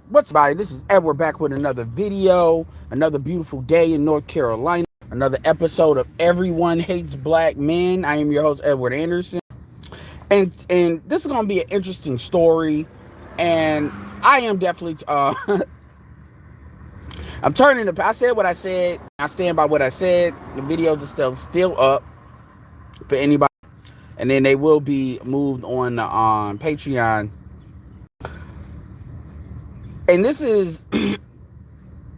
What's up, everybody? This is Edward back with another video, another beautiful day in North Carolina, another episode of Everyone Hates Black Men. I am your host, Edward Anderson, and this is gonna be an interesting story, and I am definitely I'm turning the. I said what I said. I stand by what I said. The videos are still up for anybody, and then they will be moved on Patreon. And this is,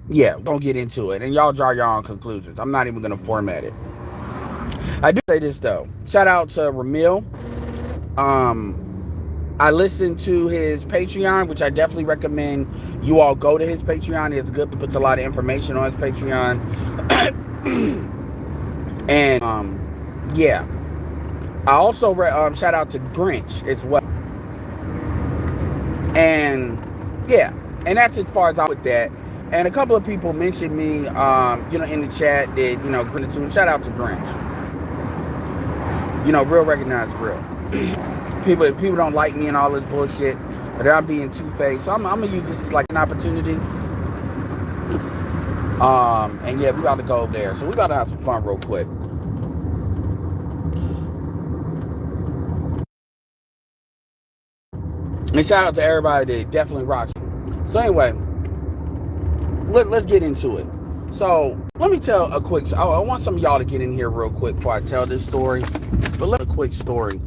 yeah, don't get into it. And y'all draw your own conclusions. I'm not even going to format it. I do say this, though. Shout out to Ramil. I listened to his Patreon, which I definitely recommend you all go to his Patreon. It's good. He puts a lot of information on his Patreon. And, yeah. I also shout out to Grinch as well. And, yeah. And that's as far as I'm with that. And a couple of people mentioned me, in the chat that, gratitude. Shout out to Grinch. Real recognize real. people don't like me and all this bullshit, but I'm being two-faced. So I'm gonna use this as like an opportunity. And yeah, we about to go over there. So we about to have some fun real quick. And shout out to everybody that definitely rocks. So anyway, let's get into it. So let me tell a quick. I want some of y'all to get in here real quick before I tell this story. But let me a quick story.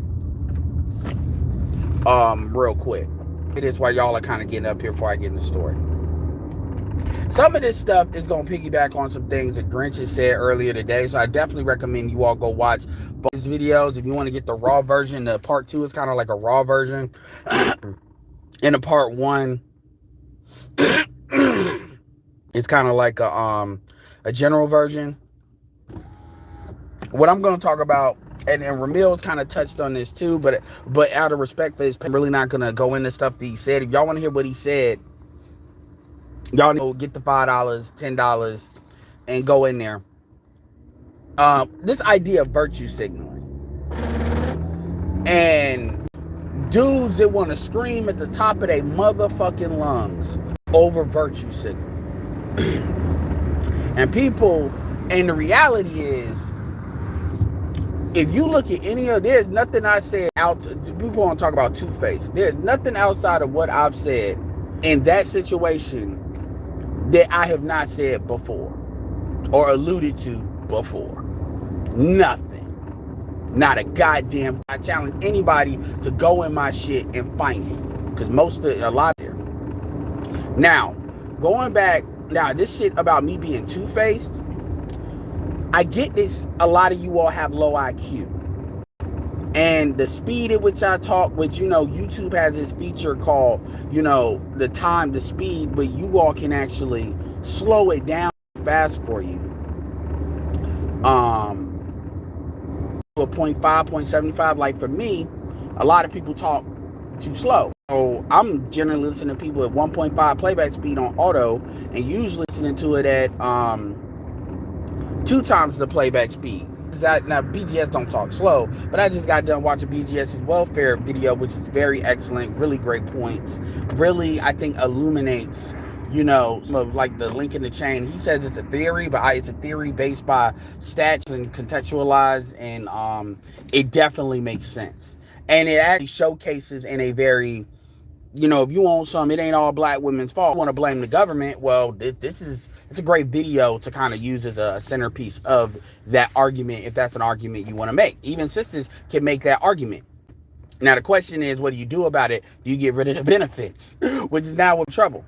Real quick. It is why y'all are kind of getting up here before I get in the story. Some of this stuff is gonna piggyback on some things that Grinch has said earlier today. So I definitely recommend you all go watch both his videos if you want to get the raw version. The part 2 is kind of like a raw version. And the part 1 it's kind of like a general version. What I'm going to talk about, and Ramil kind of touched on this too, but out of respect for his, I'm really not going to go into stuff that he said. If y'all want to hear what he said, y'all need to get the $5, $10, and go in there. This idea of virtue signaling. And dudes that want to scream at the top of their motherfucking lungs over virtue signaling. And people, and the reality is, if you look at there's nothing I said out, people want to talk about two-faced. There's nothing outside of what I've said in that situation that I have not said before or alluded to before. Nothing. Not a goddamn. I challenge anybody to go in my shit and find it. Because a lot there. Now, going back, this shit about me being two-faced, I get this, a lot of you all have low IQ. And the speed at which I talk, which, YouTube has this feature called, the speed, but you all can actually slow it down fast for you. A 0.5, 0.75, like for me, a lot of people talk too slow. So I'm generally listening to people at 1.5 playback speed on auto, and usually listening to it at 2 times the playback speed. Now BGS don't talk slow, but I just got done watching BGS's welfare video, which is very excellent, really great points. Really, I think illuminates, some of like the link in the chain. He says it's a theory, but it's a theory based by stats and contextualized, and it definitely makes sense. And it actually showcases in a very, if you own something, it ain't all black women's fault. You want to blame the government? Well, it's a great video to kind of use as a centerpiece of that argument, if that's an argument you want to make. Even sisters can make that argument. Now, the question is, what do you do about it? Do you get rid of the benefits? Which is now with trouble.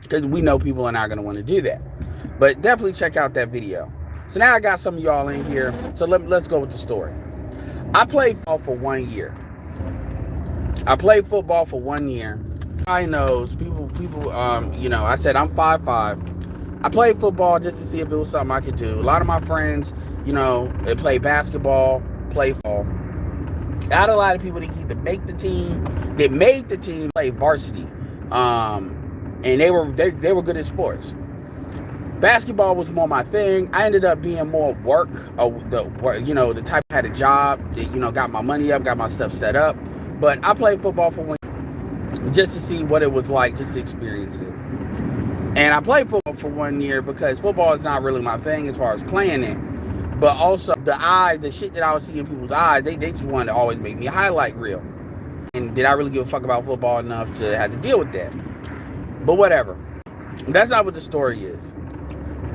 Because we know people are not going to want to do that. But definitely check out that video. So now I got some of y'all in here. So let's go with the story. I played football for 1 year. I knows people. I said I'm 5'5". I played football just to see if it was something I could do. A lot of my friends, they play basketball, play football. I had a lot of people that either made the team, play varsity, and they were good at sports. Basketball was more my thing. I ended up being more work, the type that had a job that, got my money up, got my stuff set up. But I played football for 1 year. just to see what it was like, just to experience it. And I played football for 1 year because football is not really my thing as far as playing it. But also the shit that I would see in people's eyes, they just wanted to always make me a highlight reel. And did I really give a fuck about football enough to have to deal with that? But whatever. That's not what the story is.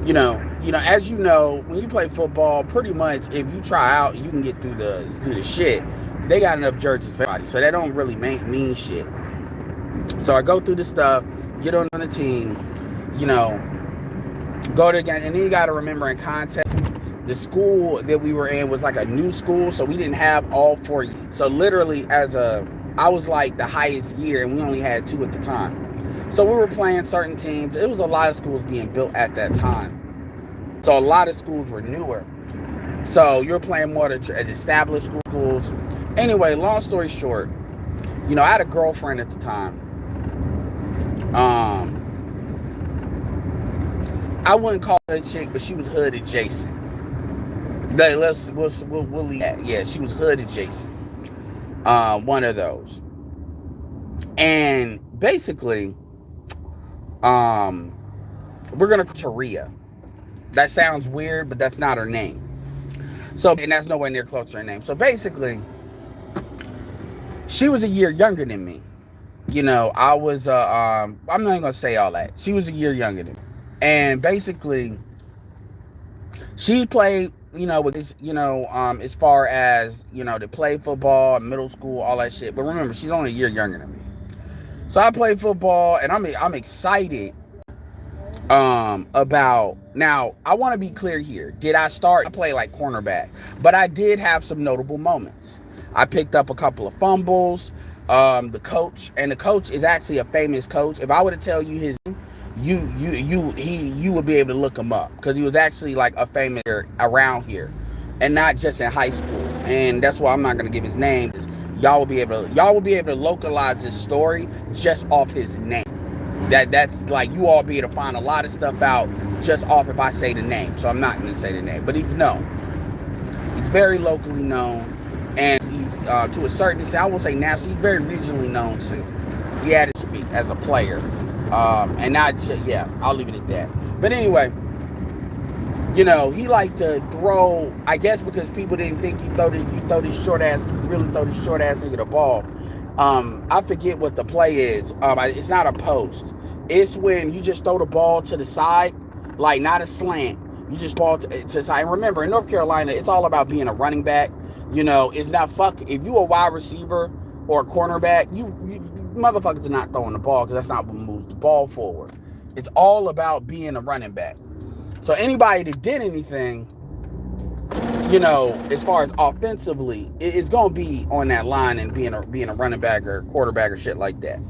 As you know, when you play football, pretty much if you try out, you can get through the shit. They got enough jerseys for everybody, so that don't really mean shit. So I go through the stuff, get on the team, go to the game, and then you got to remember in context, the school that we were in was like a new school, so we didn't have all 4 years. So literally, I was like the highest year, and we only had 2 at the time. So we were playing certain teams. It was a lot of schools being built at that time. So a lot of schools were newer. So you're playing more as established schools. Anyway, long story short, I had a girlfriend at the time. I wouldn't call her a chick, but she was hood adjacent. We'll leave that. Yeah, she was hood adjacent. One of those. And basically, we're gonna call Taria. That sounds weird, but that's not her name. And that's nowhere near close to her name. So basically, she was a year younger than me. I was I'm not even gonna say all that. She was a year younger than me. And basically, she played, as far as, to play football, middle school, all that shit. But remember, she's only a year younger than me. So I played football, and I'm excited about, now, I want to be clear here. I play like cornerback, but I did have some notable moments. I picked up a couple of fumbles. The coach is actually a famous coach. If I were to tell you his name, you would be able to look him up, because he was actually like a famous around here, and not just in high school. And that's why I'm not going to give his name. Y'all will be able to localize this story just off his name. That's like, you all be able to find a lot of stuff out just off if I say the name. So I'm not going to say the name, but he's known. He's very locally known, and he's to a certain extent, I won't say nationally, he's very regionally known too. He had to speak as a player, and not just, yeah, I'll leave it at that. But anyway, he liked to throw, I guess because people didn't think you throw this short ass nigga the ball. I forget what the play is. It's not a post. It's when you just throw the ball to the side, like not a slant. You just ball to the side. And remember, in North Carolina, it's all about being a running back. It's not if you a wide receiver or a cornerback, you motherfuckers are not throwing the ball, because that's not what moves the ball forward. It's all about being a running back. So anybody that did anything, as far as offensively, it's gonna be on that line and being a running back or quarterback or shit like that.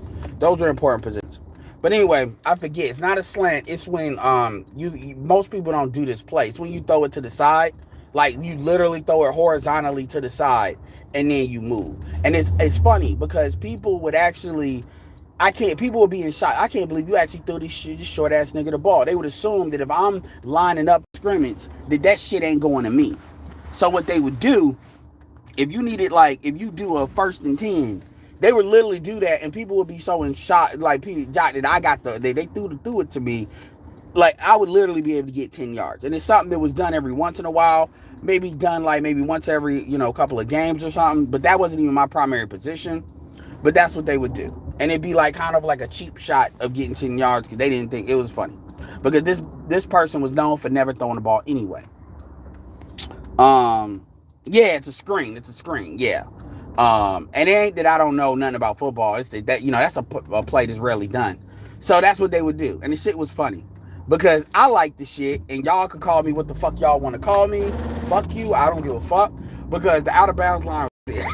Those are important positions. But anyway, I forget. It's not a slant. It's when most people don't do this play. It's when you throw it to the side, like you literally throw it horizontally to the side, and then you move. And it's funny because people would actually. People would be in shock. I can't believe you actually threw this short ass nigga the ball. They would assume that if I'm lining up scrimmage, that shit ain't going to me. So what they would do, if you do a 1st and 10, they would literally do that, and people would be so in shock, like that I got they threw it to me, like I would literally be able to get 10 yards. And it's something that was done every once in a while, maybe done like maybe once every couple of games or something. But that wasn't even my primary position. But that's what they would do. And it'd be like kind of like a cheap shot of getting 10 yards, because they didn't think it was funny. Because this person was known for never throwing the ball anyway. Yeah, it's a screen. Yeah. And it ain't that I don't know nothing about football. It's that that's a play that's rarely done. So that's what they would do. And the shit was funny. Because I like the shit, and y'all could call me what the fuck y'all want to call me. Fuck you. I don't give a fuck. Because the out of bounds line was there.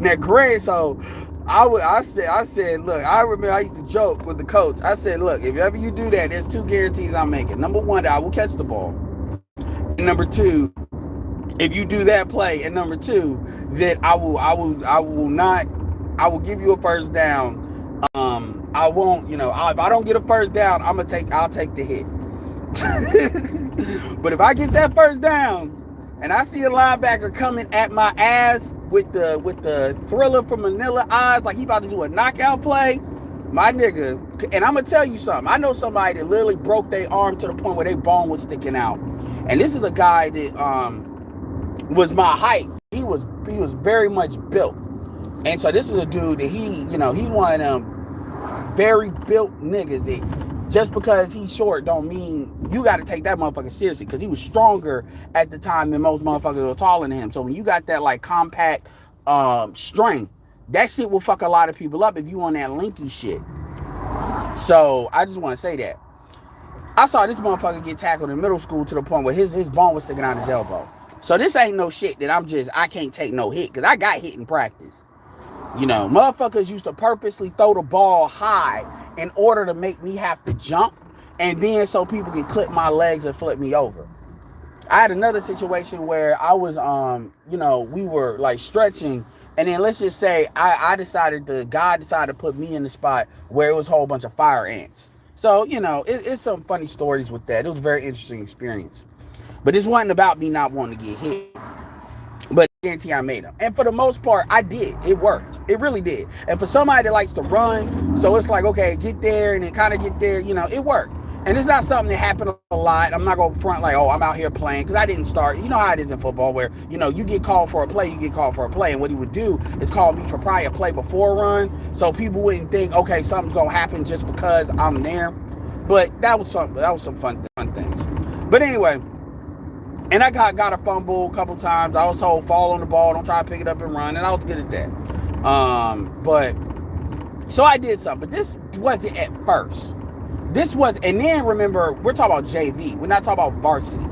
Now, Greg, so I said, look, I remember I used to joke with the coach. I said, look, if ever you do that, there's 2 guarantees I'm making. Number 1, that I will catch the ball. And number 2, if you do that play, and number 2, that I will give you a first down. I won't, if I don't get a first down, I'll take the hit. But if I get that first down and I see a linebacker coming at my ass, with the Thriller from Manila eyes, like he about to do a knockout play. My nigga, and I'm gonna tell you something. I know somebody that literally broke their arm to the point where their bone was sticking out, and this is a guy that was my height. He was very much built, and so this is a dude that he's one of them very built niggas that just because he's short don't mean you got to take that motherfucker seriously, because he was stronger at the time than most motherfuckers were taller than him. So when you got that like compact strength, that shit will fuck a lot of people up if you on that linky shit. So I just want to say that. I saw this motherfucker get tackled in middle school to the point where his bone was sticking out his elbow. So this ain't no shit that I can't take no hit, because I got hit in practice. Motherfuckers used to purposely throw the ball high in order to make me have to jump, and then so people can clip my legs and flip me over. I had another situation where I was, we were like stretching, and then let's just say God decided to put me in the spot where it was a whole bunch of fire ants. So, it's some funny stories with that. It was a very interesting experience. But this wasn't about me not wanting to get hit. But I guarantee I made them. And for the most part, I did. It worked. It really did. And for somebody that likes to run, so it's like, okay, get there and then kind of get there, it worked. And it's not something that happened a lot. I'm not going to front like, oh, I'm out here playing, because I didn't start. You know how it is in football where, you get called for a play, you get called for a play. And what he would do is call me for probably a play before a run, so people wouldn't think, okay, something's going to happen just because I'm there. But that was some fun things. But anyway, and I got a fumble a couple times. I was told fall on the ball, don't try to pick it up and run, and I was good at that. But so I did something, but this wasn't at first. And then remember, we're talking about JV. We're not talking about varsity.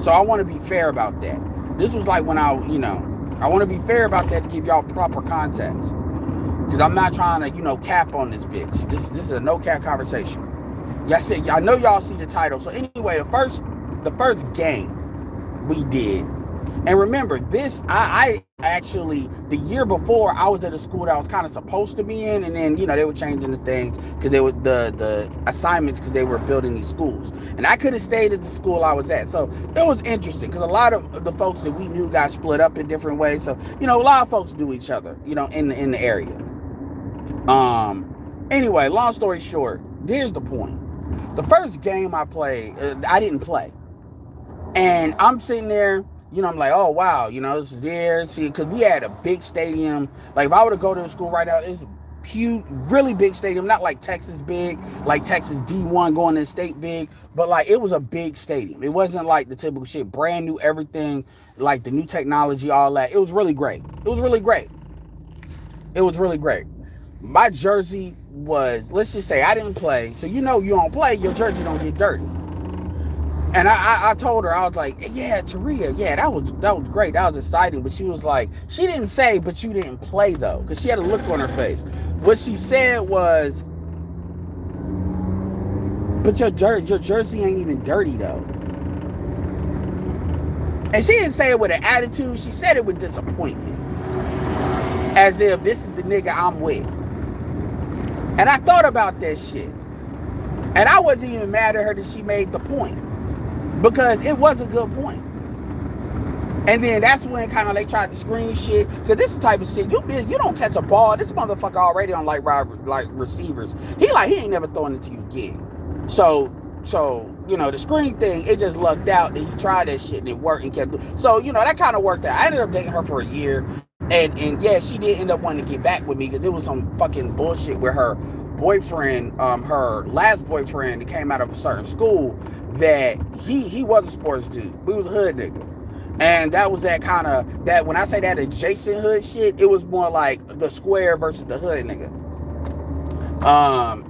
So I want to be fair about that. This was like when I want to be fair about that to give y'all proper context. Because I'm not trying to, cap on this bitch. This is a no cap conversation. I know y'all see the title. So anyway, the first game we did, and remember this, I actually, the year before, I was at a school that I was kind of supposed to be in, and then they were changing the things because they were the assignments, because they were building these schools, and I could have stayed at the school I was at. So it was interesting because a lot of the folks that we knew got split up in different ways. So a lot of folks knew each other in the area. Anyway, long story short, here's the point. The first game I played, I didn't play. And I'm sitting there, I'm like, oh, wow, this is there. See, because we had a big stadium. Like, if I were to go to the school right now, it's a huge, really big stadium. Not like Texas big, like Texas D1 going to state big. But, like, it was a big stadium. It wasn't like the typical shit, brand new everything, like the new technology, all that. It was really great. It was really great. My jersey was, let's just say I didn't play. So, you don't play, your jersey don't get dirty. And I told her, I was like, yeah, Taria, yeah, that was great. That was exciting. But she was like, she didn't say, but you didn't play, though. Because she had a look on her face. What she said was, but your jersey ain't even dirty, though. And she didn't say it with an attitude. She said it with disappointment. As if this is the nigga I'm with. And I thought about that shit. And I wasn't even mad at her that she made the point. Because it was a good point. And then that's when kind of they tried to screen shit. Because this is the type of shit, you don't catch a ball. This motherfucker already on like receivers. He ain't never throwing it to you again. So the screen thing, it just lucked out that he tried that shit and it worked and kept doing. So, that kind of worked out. I ended up dating her for a year. And yeah, she did end up wanting to get back with me because it was some fucking bullshit where her boyfriend, her last boyfriend that came out of a certain school, that he was a sports dude. We was a hood nigga. And that was that kind of, that when I say that adjacent hood shit, it was more like the square versus the hood nigga.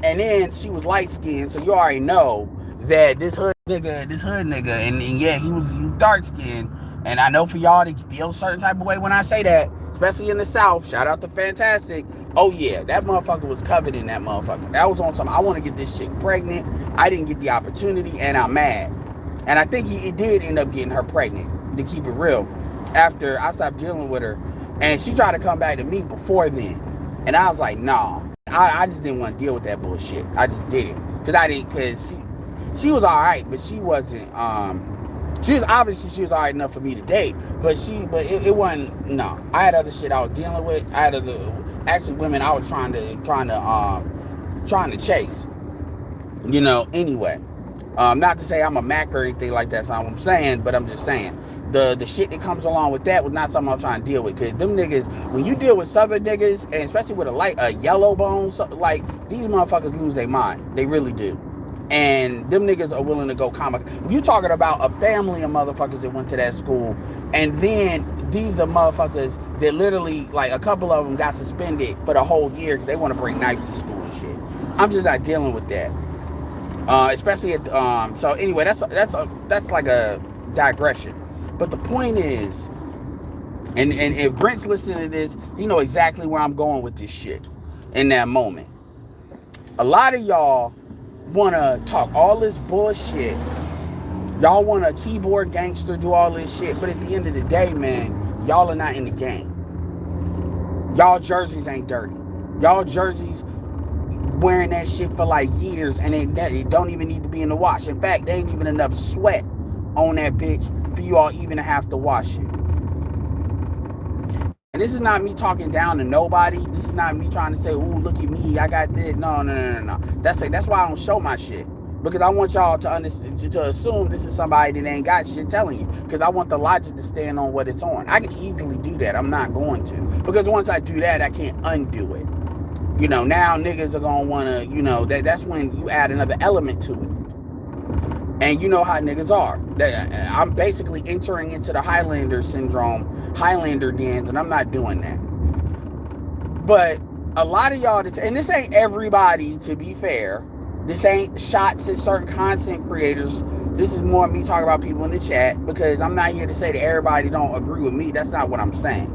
And then she was light skinned, so you already know that this hood nigga, and yeah, he was dark skinned. And I know for y'all to feel a certain type of way when I say that, especially in the South, shout out to Fantastic. Oh yeah, that motherfucker was coveting that motherfucker. That was on something. I want to get this chick pregnant. I didn't get the opportunity, and I'm mad. And I think he did end up getting her pregnant, to keep it real, after I stopped dealing with her. And she tried to come back to me before then. And I was like, nah. I just didn't want to deal with that bullshit. I just didn't. Because she was all right, but she wasn't, She was alright enough for me to date, but it wasn't. No, I had other shit I was dealing with. I had actually women I was trying to chase. Anyway, not to say I'm a Mac or anything like that. That's not what I'm saying, but I'm just saying the shit that comes along with that was not something I'm trying to deal with. Cause them niggas, when you deal with Southern niggas, and especially with a yellow bone, like these motherfuckers lose their mind. They really do. And them niggas are willing to go comic. You talking about a family of motherfuckers that went to that school, and then these are motherfuckers that literally, like, a couple of them got suspended for the whole year because they want to bring knives to school and shit. I'm just not dealing with that. Especially at so anyway, that's like a digression. But the point is, and if Brent's listening to this, he know exactly where I'm going with this shit in that moment. A lot of y'all want to talk all this bullshit. Y'all want a keyboard gangster do all this shit, but at the end of the day, man, y'all are not in the game. Y'all jerseys ain't dirty. Y'all jerseys wearing that shit for like years, and they don't even need to be in the wash. In fact, there ain't even enough sweat on that bitch for you all even to have to wash it. And this is not me talking down to nobody. This is not me trying to say, ooh, look at me, I got this. No. That's why I don't show my shit. Because I want y'all to understand, to assume this is somebody that ain't got shit telling you. Because I want the logic to stand on what it's on. I can easily do that. I'm not going to. Because once I do that, I can't undo it. Now niggas are going to want to, that's when you add another element to it. And you know how niggas are. I'm basically entering into the Highlander syndrome, Highlander dance, and I'm not doing that. But a lot of y'all, and this ain't everybody, to be fair. This ain't shots at certain content creators. This is more me talking about people in the chat, because I'm not here to say that everybody don't agree with me. That's not what I'm saying.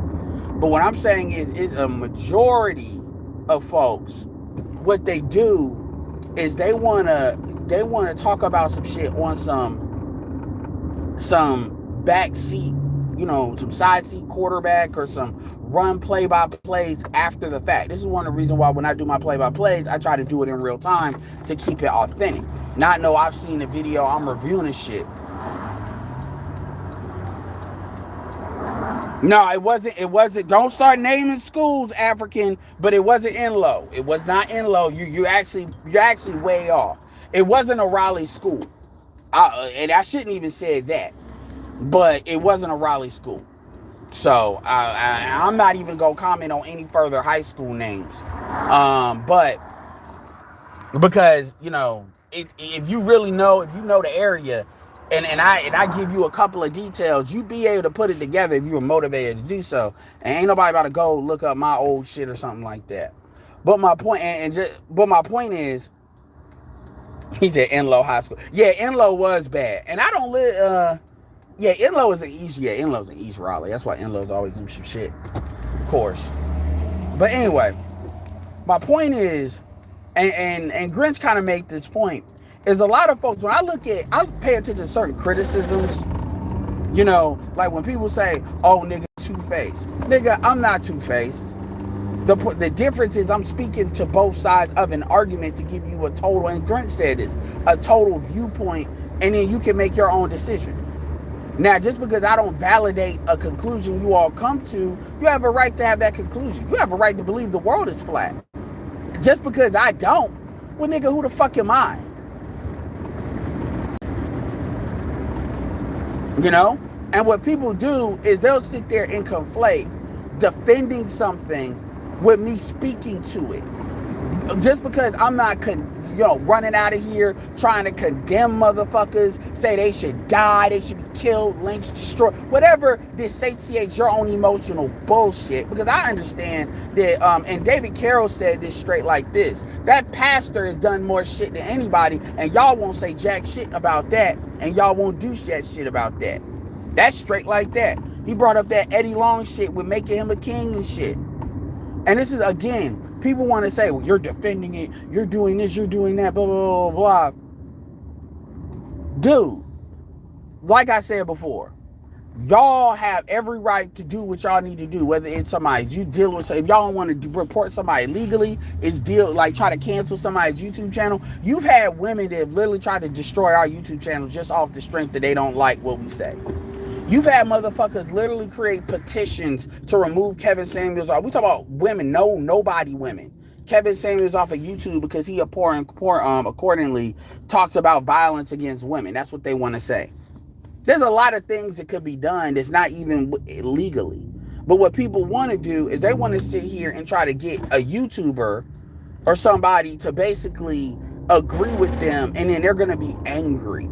But what I'm saying is a majority of folks, what they do is they want to talk about some shit on some back seat, some side seat quarterback, or some run play-by-plays after the fact. This is one of the reasons why when I do my play-by-plays, I try to do it in real time to keep it authentic. Not know I've seen the video, I'm reviewing this shit. No, it wasn't. Don't start naming schools, African, but it wasn't Enloe. It was not Enloe. You're actually way off. It wasn't a Raleigh school. And I shouldn't even say that. But it wasn't a Raleigh school. So I'm not even going to comment on any further high school names. But because, if you really know, if you know the area, and I give you a couple of details, you'd be able to put it together if you were motivated to do so. And ain't nobody about to go look up my old shit or something like that. But my point, my point is, he said Enloe High School. Yeah, Enloe was bad, and I don't live. Yeah, Enloe is in East. Yeah, Enloe's in East Raleigh. That's why Enloe's always doing some shit, of course. But anyway, my point is, and Grinch kind of made this point, is a lot of folks, when I pay attention to certain criticisms, like when people say, oh, nigga, two-faced. Nigga, I'm not two-faced. The difference is I'm speaking to both sides of an argument to give you a total, and Grinch said this, a total viewpoint, and then you can make your own decision. Now, just because I don't validate a conclusion you all come to, you have a right to have that conclusion. You have a right to believe the world is flat. Just because I don't, well, nigga, who the fuck am I? And what people do is they'll sit there and conflate defending something with me speaking to it. Just because I'm not running out of here trying to condemn motherfuckers, say they should die, they should be killed, lynched, destroyed, whatever this satiates your own emotional bullshit. Because I understand that, and David Carroll said this straight like this, that pastor has done more shit than anybody, and y'all won't say jack shit about that, and y'all won't do shit about that. That's straight like that. He brought up that Eddie Long shit with making him a king and shit. And this is, again, people want to say, well, you're defending it, you're doing this, you're doing that, blah, blah, blah, blah. Dude, like I said before, Y'all have every right to do what y'all need to do, whether it's somebody you deal with. So if y'all don't want to report somebody legally, it's deal like try to cancel somebody's YouTube channel. You've had women that have literally tried to destroy our YouTube channel just off the strength that they don't like what we say. You've had motherfuckers literally create petitions to remove Kevin Samuels off. We talk about women, nobody women. Kevin Samuels off of YouTube because he accordingly talks about violence against women. That's what they want to say. There's a lot of things that could be done that's not even legally. But what people want to do is they want to sit here and try to get a YouTuber or somebody to basically agree with them, and then they're going to be angry.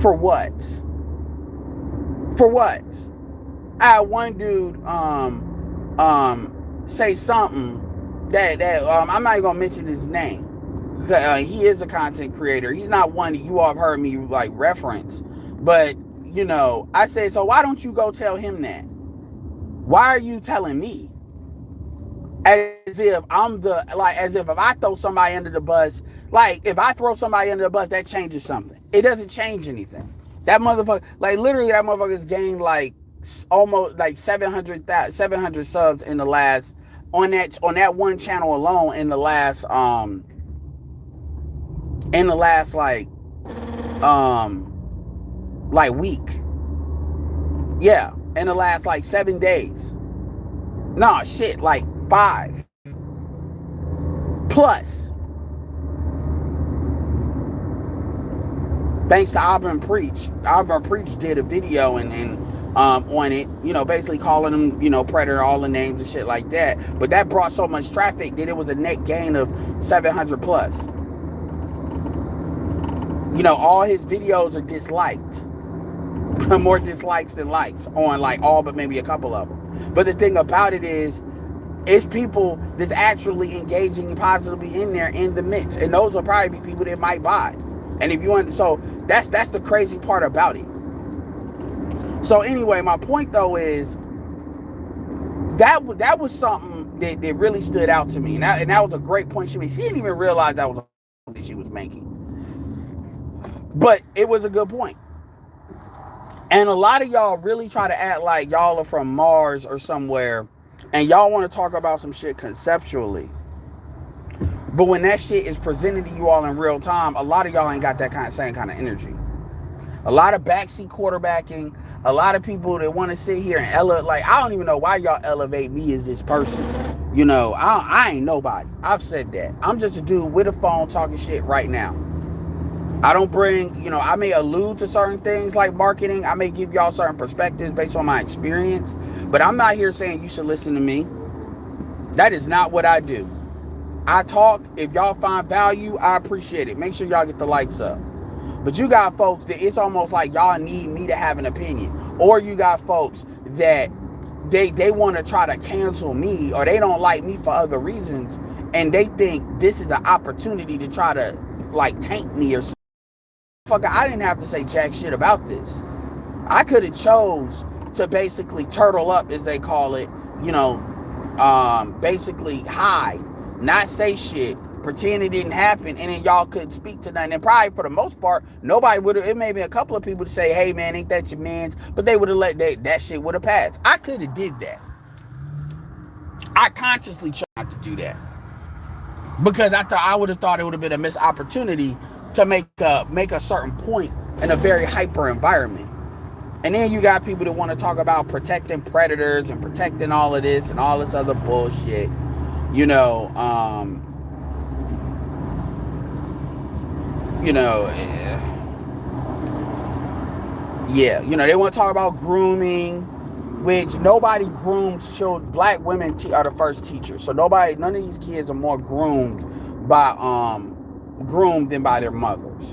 For what? For what? I had one dude say something that I'm not even gonna mention his name. He is a content creator. He's not one that you all have heard me like reference, but you know, I said, so why don't you go tell him that? Why are you telling me? As if if I throw somebody under the bus, like if I throw somebody under the bus, that changes something. It doesn't change anything. That motherfucker, like literally, that motherfucker's gained like almost like 700 subs in the last on that one channel alone in the last week. Yeah, in the last like 7 days. Nah, shit, like 5 plus. Thanks to Auburn Preach. Auburn Preach did a video and on it, you know, basically calling him, you know, predator, all the names and shit like that. But that brought so much traffic that it was a net gain of 700 plus. You know, all his videos are disliked. More dislikes than likes on like all but maybe a couple of them. But the thing about it is, it's people that's actually engaging positively in there in the mix. And those will probably be people that might buy. And if you want, so that's the crazy part about it. So anyway, my point though is that was something that really stood out to me. And that was a great point she made. She didn't even realize that was a point that she was making. But it was a good point. And a lot of y'all really try to act like y'all are from Mars or somewhere and y'all want to talk about some shit conceptually. But when that shit is presented to you all in real time, a lot of y'all ain't got that same kind of energy. A lot of backseat quarterbacking, a lot of people that want to sit here and I don't even know why y'all elevate me as this person. You know, I ain't nobody. I've said that. I'm just a dude with a phone talking shit right now. I don't bring, you know, I may allude to certain things like marketing. I may give y'all certain perspectives based on my experience. But I'm not here saying you should listen to me. That is not what I do. I talk. If y'all find value, I appreciate it. Make sure y'all get the likes up. But you got folks that it's almost like y'all need me to have an opinion. Or you got folks that they want to try to cancel me, or they don't like me for other reasons. And they think this is an opportunity to try to like tank me or something. I didn't have to say jack shit about this. I could have chose to basically turtle up, as they call it, you know, basically hide, not say shit, pretend it didn't happen, and then y'all couldn't speak to nothing. And probably for the most part, nobody would have, it may be a couple of people to say, hey man, ain't that your man's? But they would have let that shit would have passed. I could have did that. I consciously chose not to do that. Because I would have thought it would have been a missed opportunity to make a certain point in a very hyper environment. And then you got people that want to talk about protecting predators and protecting all of this and all this other bullshit. You know, yeah, you know, they want to talk about grooming, which nobody grooms children. Black women are the first teachers. So none of these kids are more groomed than by their mothers.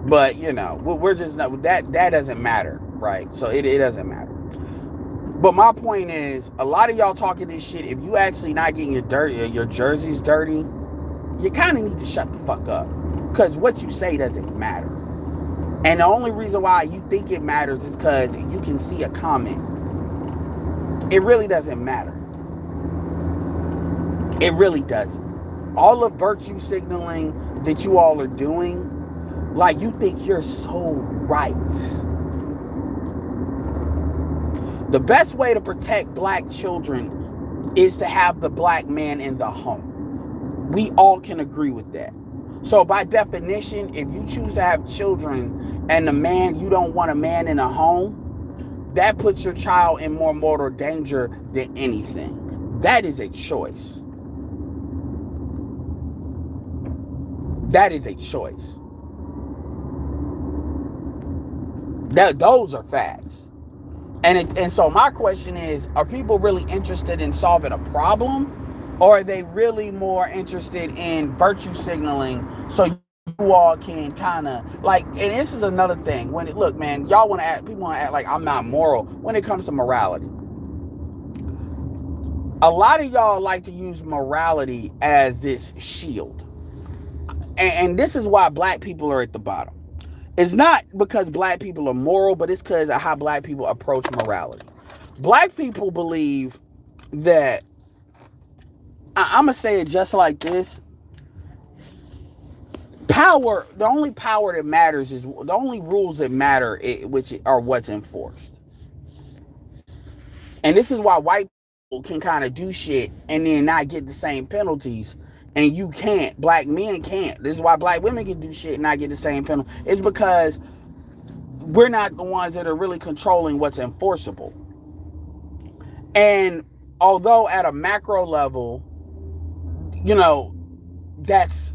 But, you know, we're just not, that doesn't matter, right? So it doesn't matter. But my point is, a lot of y'all talking this shit, if you actually not getting your jerseys dirty, you kind of need to shut the fuck up. Because what you say doesn't matter. And the only reason why you think it matters is because you can see a comment. It really doesn't matter. It really doesn't. All the virtue signaling that you all are doing, like you think you're so right. The best way to protect black children is to have the black man in the home. We all can agree with that. So by definition, if you choose to have children and you don't want a man in a home, that puts your child in more mortal danger than anything. That is a choice. That is a choice. Those are facts. And so my question is, are people really interested in solving a problem? Or are they really more interested in virtue signaling so you all can kind of like, and this is another thing. Look, man, people want to act like I'm not moral when it comes to morality. A lot of y'all like to use morality as this shield. And this is why black people are at the bottom. It's not because black people are moral, but it's because of how black people approach morality. Black people believe that, I'm going to say it just like this. Power, the only power that matters is, the only rules that matter, which are what's enforced. And this is why white people can kind of do shit and then not get the same penalties. And you can't. Black men can't. This is why black women can do shit and not get the same penalty. It's because we're not the ones that are really controlling what's enforceable. And although at a macro level, that's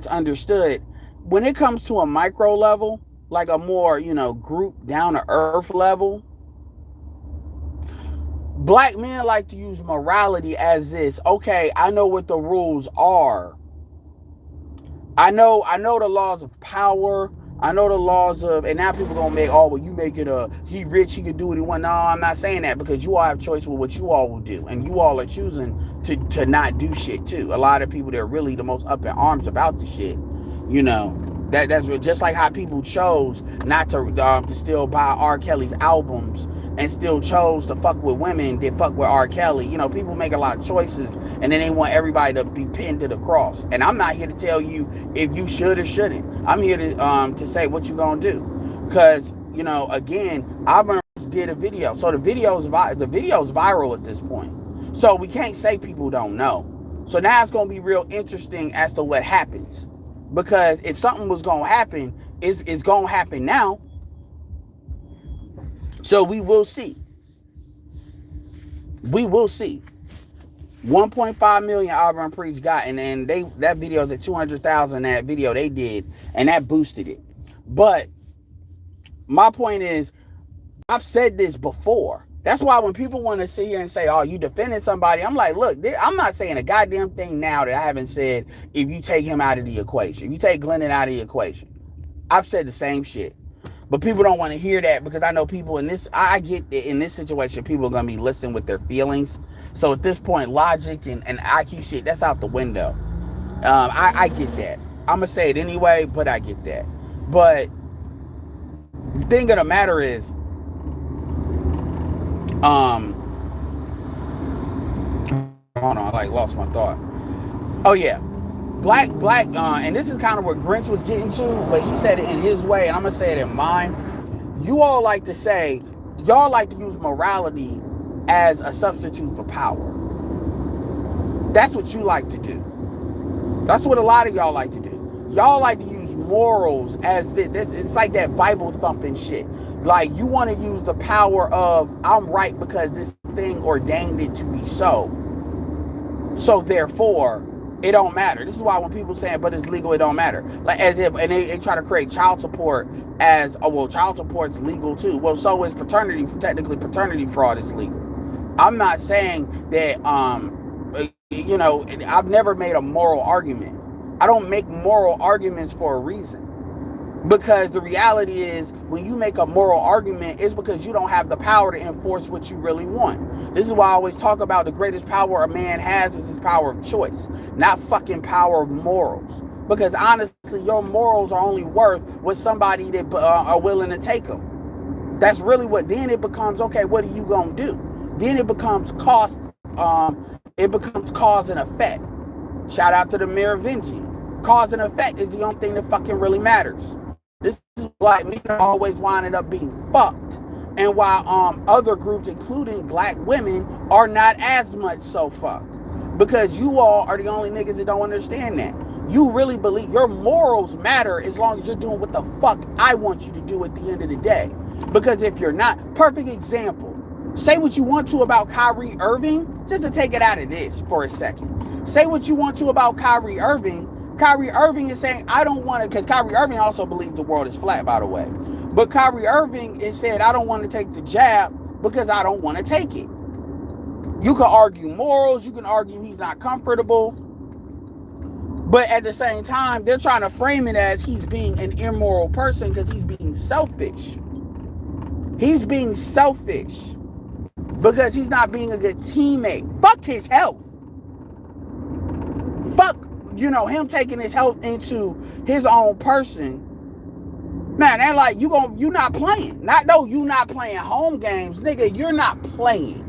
understood. When it comes to a micro level, like a more, group down to earth level, black men like to use morality as this. Okay, I know what the rules are. I know the laws of power. I know the laws of, and now people gonna make, you make it he rich, he can do what he want. No, I'm not saying that, because you all have choice with what you all will do, and you all are choosing to not do shit too. A lot of people that are really the most up in arms about the shit, that's just like how people chose not to still buy R. Kelly's albums and still chose to fuck with women that fuck with R. Kelly. People make a lot of choices, and then they want everybody to be pinned to the cross. And I'm not here to tell you if you should or shouldn't. I'm here to say what you gonna do, because again, I did a video, so the video is viral at this point. So we can't say people don't know. So now it's gonna be real interesting as to what happens, because if something was gonna happen, it's gonna happen now. So we will see. We will see. 1.5 million Auburn Preach got, and then that video is at 200,000. That video they did, and that boosted it. But my point is, I've said this before. That's why when people want to sit here and say, "Oh, you defending somebody," I'm like, look, I'm not saying a goddamn thing now that I haven't said. If you take him out of the equation, if you take Glennon out of the equation, I've said the same shit. But people don't want to hear that, because I know people in this, I get it, in this situation, people are going to be listening with their feelings. So at this point, logic and IQ shit, that's out the window. I get that. I'm going to say it anyway, but I get that. But the thing of the matter is, hold on, I lost my thought. Oh yeah. Black, and this is kind of what Grinch was getting to, but he said it in his way, and I'm going to say it in mine. You all like to say, y'all like to use morality as a substitute for power. That's what you like to do. That's what a lot of y'all like to do. Y'all like to use morals as this. It's like that Bible thumping shit. Like, you want to use the power of, I'm right because this thing ordained it to be so. So therefore, it don't matter. This is why when people saying, but it's legal, it don't matter. Like, as if, and they try to create child support as, child support's legal too. Well, so is paternity. Technically, paternity fraud is legal. I'm not saying that, I've never made a moral argument. I don't make moral arguments for a reason. Because the reality is, when you make a moral argument, it's because you don't have the power to enforce what you really want. This is why I always talk about the greatest power a man has is his power of choice, not fucking power of morals. Because honestly, your morals are only worth what somebody that are willing to take them. That's really what, then it becomes, okay, what are you going to do? Then it becomes cause and effect. Shout out to the Merovingian. Cause and effect is the only thing that fucking really matters. This is black men are always winding up being fucked and why other groups, including black women, are not as much so fucked. Because you all are the only niggas that don't understand that. You really believe your morals matter as long as you're doing what the fuck I want you to do at the end of the day. Because if you're not, perfect example. Say what you want to about Kyrie Irving, just to take it out of this for a second. Say what you want to about Kyrie Irving. Kyrie Irving is saying, I don't want to, because Kyrie Irving also believes the world is flat, by the way. But Kyrie Irving is said, I don't want to take the jab because I don't want to take it. You can argue morals, you can argue he's not comfortable. But at the same time, they're trying to frame it as he's being an immoral person because he's being selfish. He's being selfish because he's not being a good teammate. Fuck his health. Fuck, him taking his health into his own person. Man, they're like, you not playing. You not playing home games. Nigga, you're not playing.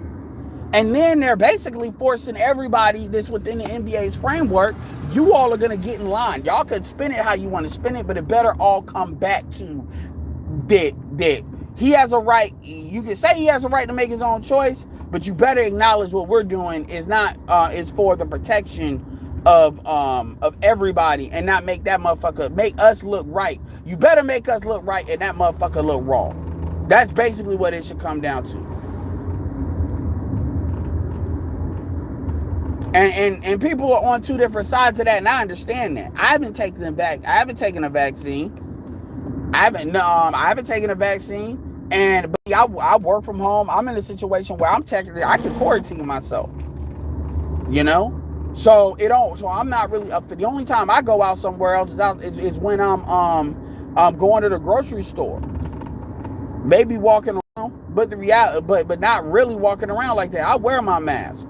And then they're basically forcing everybody that's within the NBA's framework, you all are going to get in line. Y'all can spin it how you want to spin it, but it better all come back to that he has a right. You can say he has a right to make his own choice, but you better acknowledge what we're doing is not is for the protection of everybody, and not make that motherfucker make us look right. You better make us look right and that motherfucker look wrong. That's basically what it should come down to. And people are on two different sides of that, and I understand that. I haven't taken a vaccine. I haven't taken a vaccine, but I work from home. I'm in a situation where I can quarantine myself. So I'm not really up. The only time I go out somewhere else is when I'm going to the grocery store. Maybe walking around, but the reality, but not really walking around like that. I wear my mask.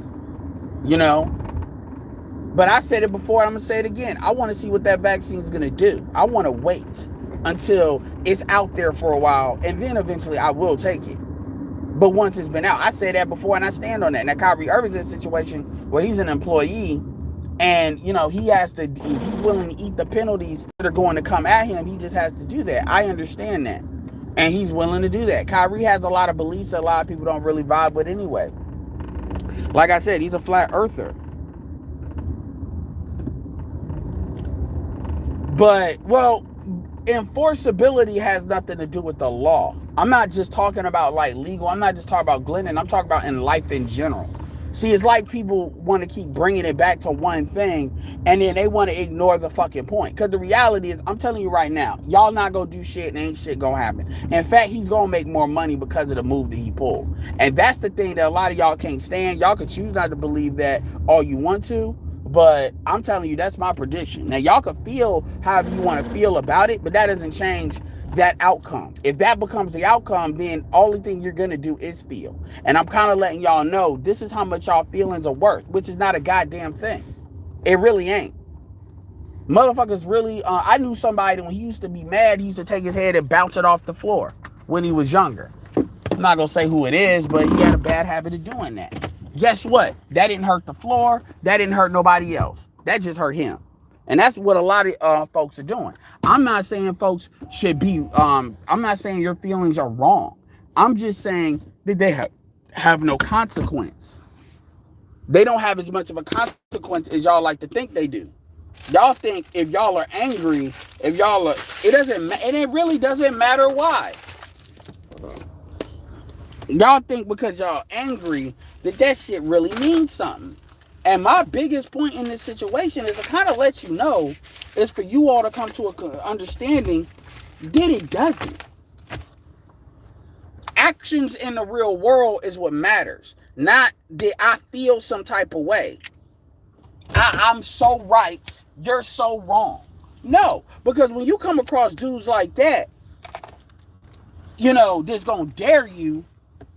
But I said it before, I'm going to say it again. I want to see what that vaccine is going to do. I want to wait until it's out there for a while, and then eventually I will take it. But once it's been out, I said that before, and I stand on that. Now, Kyrie Irving's in a situation where he's an employee, and, he has to, if he's willing to eat the penalties that are going to come at him, he just has to do that. I understand that. And he's willing to do that. Kyrie has a lot of beliefs that a lot of people don't really vibe with anyway. Like I said, he's a flat earther. But, enforceability has nothing to do with the law. I'm not just talking about like legal. I'm not just talking about Glennon. I'm talking about in life in general. See, it's like people want to keep bringing it back to one thing, and then they want to ignore the fucking point. Because the reality is, I'm telling you right now, y'all not going to do shit and ain't shit going to happen. In fact, he's going to make more money because of the move that he pulled. And that's the thing that a lot of y'all can't stand. Y'all can choose not to believe that all you want to, but I'm telling you, that's my prediction. Now, y'all can feel however you want to feel about it, but that doesn't change that outcome. If that becomes the outcome, then only thing you're going to do is feel. And I'm kind of letting y'all know this is how much y'all feelings are worth, which is not a goddamn thing. It really ain't. Motherfuckers really, I knew somebody when he used to be mad, he used to take his head and bounce it off the floor when he was younger. I'm not going to say who it is, but he had a bad habit of doing that. Guess what? That didn't hurt the floor. That didn't hurt nobody else. That just hurt him. And that's what a lot of folks are doing. I'm not saying folks should be, I'm not saying your feelings are wrong. I'm just saying that they have no consequence. They don't have as much of a consequence as y'all like to think they do. Y'all think if y'all are angry, it really doesn't matter why. Y'all think because y'all angry that shit really means something. And my biggest point in this situation is to kind of let you know, is for you all to come to an understanding that it doesn't. Actions in the real world is what matters. Not that I feel some type of way. I'm so right, you're so wrong. No, because when you come across dudes like that, that's gonna dare you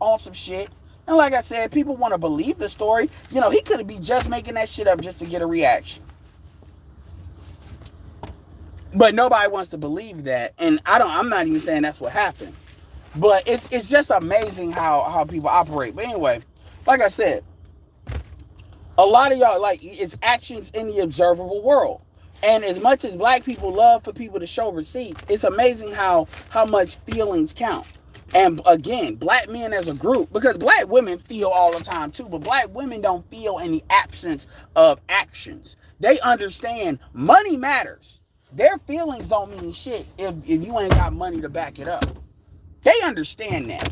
on some shit. And like I said, people want to believe the story. He could be just making that shit up just to get a reaction. But nobody wants to believe that. And I'm not even saying that's what happened. But it's just amazing how people operate. But anyway, like I said, a lot of y'all, it's actions in the observable world. And as much as black people love for people to show receipts, it's amazing how much feelings count. And again, black men as a group, because black women feel all the time too, but black women don't feel in the absence of actions. They understand money matters. Their feelings don't mean shit if you ain't got money to back it up. They understand that.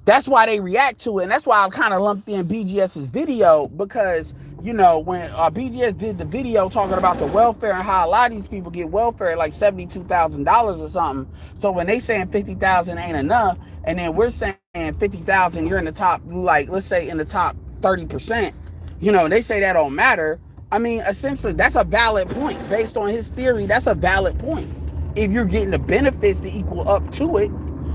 That's why they react to it, and that's why I kind of lumped in BGS's video, because when BGS did the video talking about the welfare and how a lot of these people get welfare at like $72,000 or something. So when they saying 50,000 ain't enough, and then we're saying 50,000, you're in the top, like let's say in the top 30%. They say that don't matter. I mean, essentially, that's a valid point based on his theory. That's a valid point. If you're getting the benefits to equal up to it.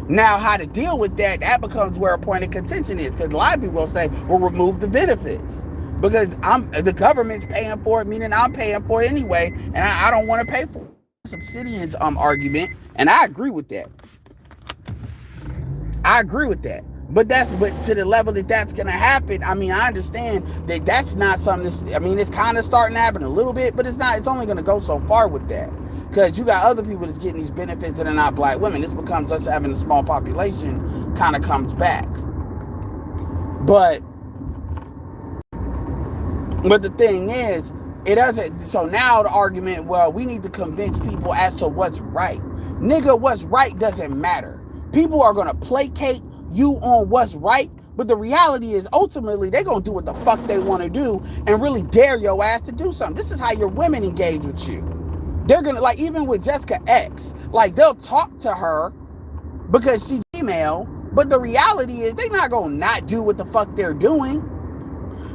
Now, how to deal with that becomes where a point of contention is, because a lot of people will say, well, remove the benefits, because the government's paying for it, meaning I'm paying for it anyway, and I don't want to pay for it. Subsidians argument, and I agree with that. But to the level that's gonna happen, I mean, I understand that that's not something it's kind of starting to happen a little bit, but it's only gonna go so far with that. Because you got other people that's getting these benefits that are not black women. This becomes us having a small population kind of comes back. But the thing is, it doesn't. So now the argument, well, we need to convince people as to what's right. Nigga, what's right doesn't matter. People are going to placate you on what's right. But the reality is, ultimately, they're going to do what the fuck they want to do and really dare your ass to do something. This is how your women engage with you. They're going to, like, even with Jessica X, like, they'll talk to her because she's female, but the reality is they're not going to not do what the fuck they're doing.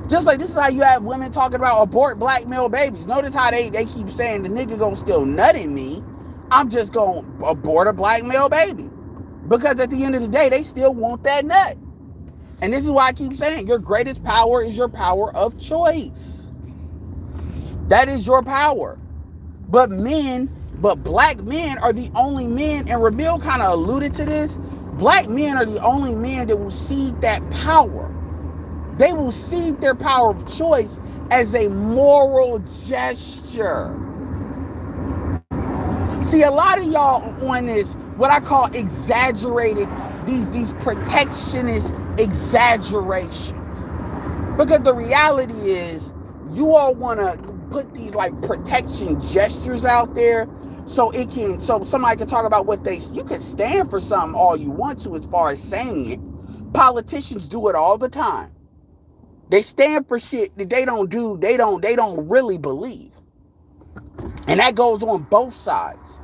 Just like this is how you have women talking about abort black male babies. Notice how they keep saying the nigga gonna still nut in me. I'm just going to abort a black male baby. Because at the end of the day, they still want that nut. And this is why I keep saying your greatest power is your power of choice. That is your power. But black men are the only men, and Ramil kind of alluded to this. Black men are the only men that will cede that power. They will cede their power of choice as a moral gesture. See, a lot of y'all on this, what I call exaggerated, these protectionist exaggerations. Because the reality is, you all want to put these like protection gestures out there so somebody can talk about you can stand for something all you want to as far as saying it. Politicians do it all the time. They stand for shit that they don't really believe. And that goes on both sides.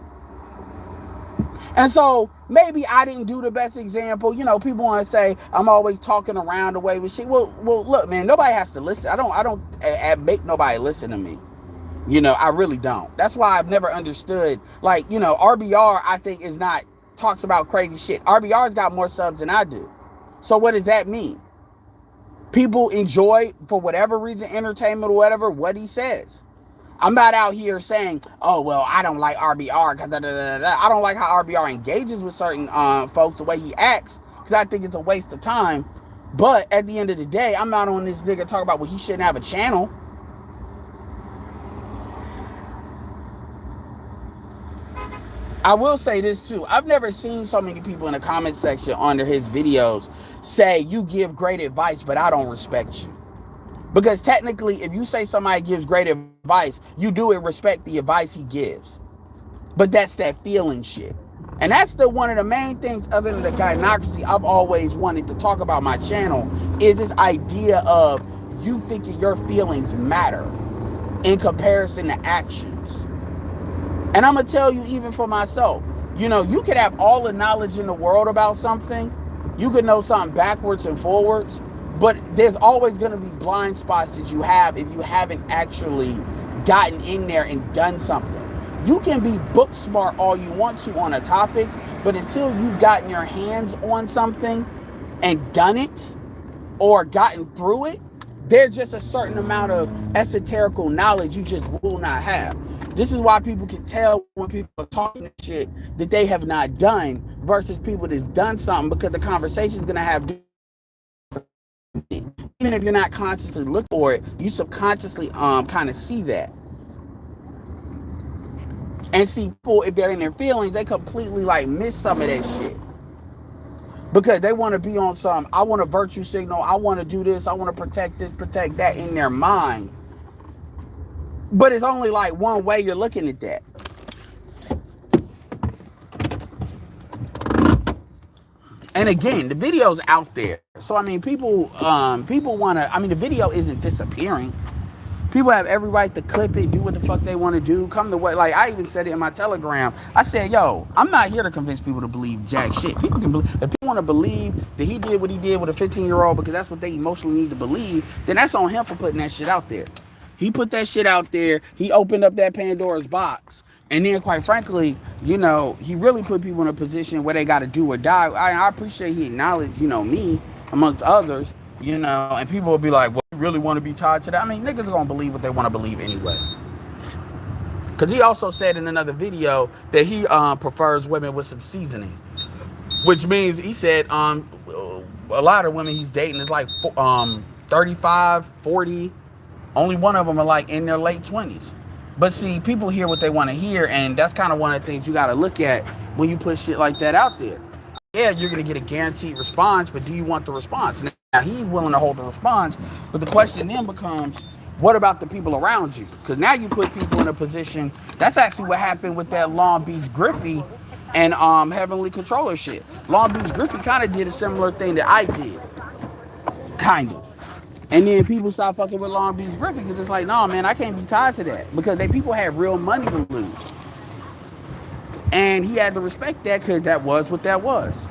And so maybe I didn't do the best example. People want to say I'm always talking around the way with shit. Well, look, man, nobody has to listen. I don't make nobody listen to me. I really don't. That's why I've never understood. Like, RBR, I think talks about crazy shit. RBR's got more subs than I do. So what does that mean? People enjoy, for whatever reason, entertainment or whatever, what he says. I'm not out here saying, oh, well, I don't like RBR. I don't like how RBR engages with certain folks, the way he acts, because I think it's a waste of time. But at the end of the day, I'm not on this nigga talking about, well, he shouldn't have a channel. I will say this too. I've never seen so many people in the comment section under his videos say, you give great advice, but I don't respect you. Because technically, if you say somebody gives great advice, you do respect the advice he gives. But that's that feeling shit. And that's one of the main things, other than the gynocracy, I've always wanted to talk about my channel, is this idea of you thinking your feelings matter in comparison to actions. And I'm going to tell you, even for myself, you could have all the knowledge in the world about something. You could know something backwards and forwards. But there's always going to be blind spots that you have if you haven't actually gotten in there and done something. You can be book smart all you want to on a topic, but until you've gotten your hands on something and done it or gotten through it, there's just a certain amount of esoterical knowledge you just will not have. This is why people can tell when people are talking shit that they have not done versus people that's done something, because the conversation is going to have, even if you're not consciously looking for it, you subconsciously kind of see that. And see people, if they're in their feelings, they completely like miss some of that shit. because they want to be on some, I want to virtue signal, I want to do this, I want to protect this, protect that in their mind. But it's only like one way you're looking at that. And again, the video's out there. So I mean, people want to. I mean, the video isn't disappearing. People have every right to clip it, do what the fuck they want to do. Come the way, like I even said it in my Telegram. I said, "Yo, I'm not here to convince people to believe jack shit. People can believe. If people want to believe that he did what he did with a 15-year-old because that's what they emotionally need to believe, then that's on him for putting that shit out there. He put that shit out there. He opened up that Pandora's box." And then, quite frankly, you know, he really put people in a position where they got to do or die. I appreciate he acknowledged, you know, me amongst others, you know, and people will be like, well, you really want to be tied to that? I mean, niggas are going to believe what they want to believe anyway. Because he also said in another video that he prefers women with some seasoning, which means he said a lot of women he's dating is like 35, 40. Only one of them are like in their late 20s. But see, people hear what they want to hear, and that's kind of one of the things you got to look at when you put shit like that out there. Yeah, you're going to get a guaranteed response, but do you want the response? Now, he's willing to hold the response, but the question then becomes, what about the people around you? Because now you put people in a position, that's actually what happened with that Long Beach Griffey and Heavenly Controller shit. Long Beach Griffey kind of did a similar thing that I did. Kind of. And then people start fucking with Long Beach Griffey because it's like, no, man, I can't be tied to that. Because people had real money to lose. And he had to respect that because that was what that was.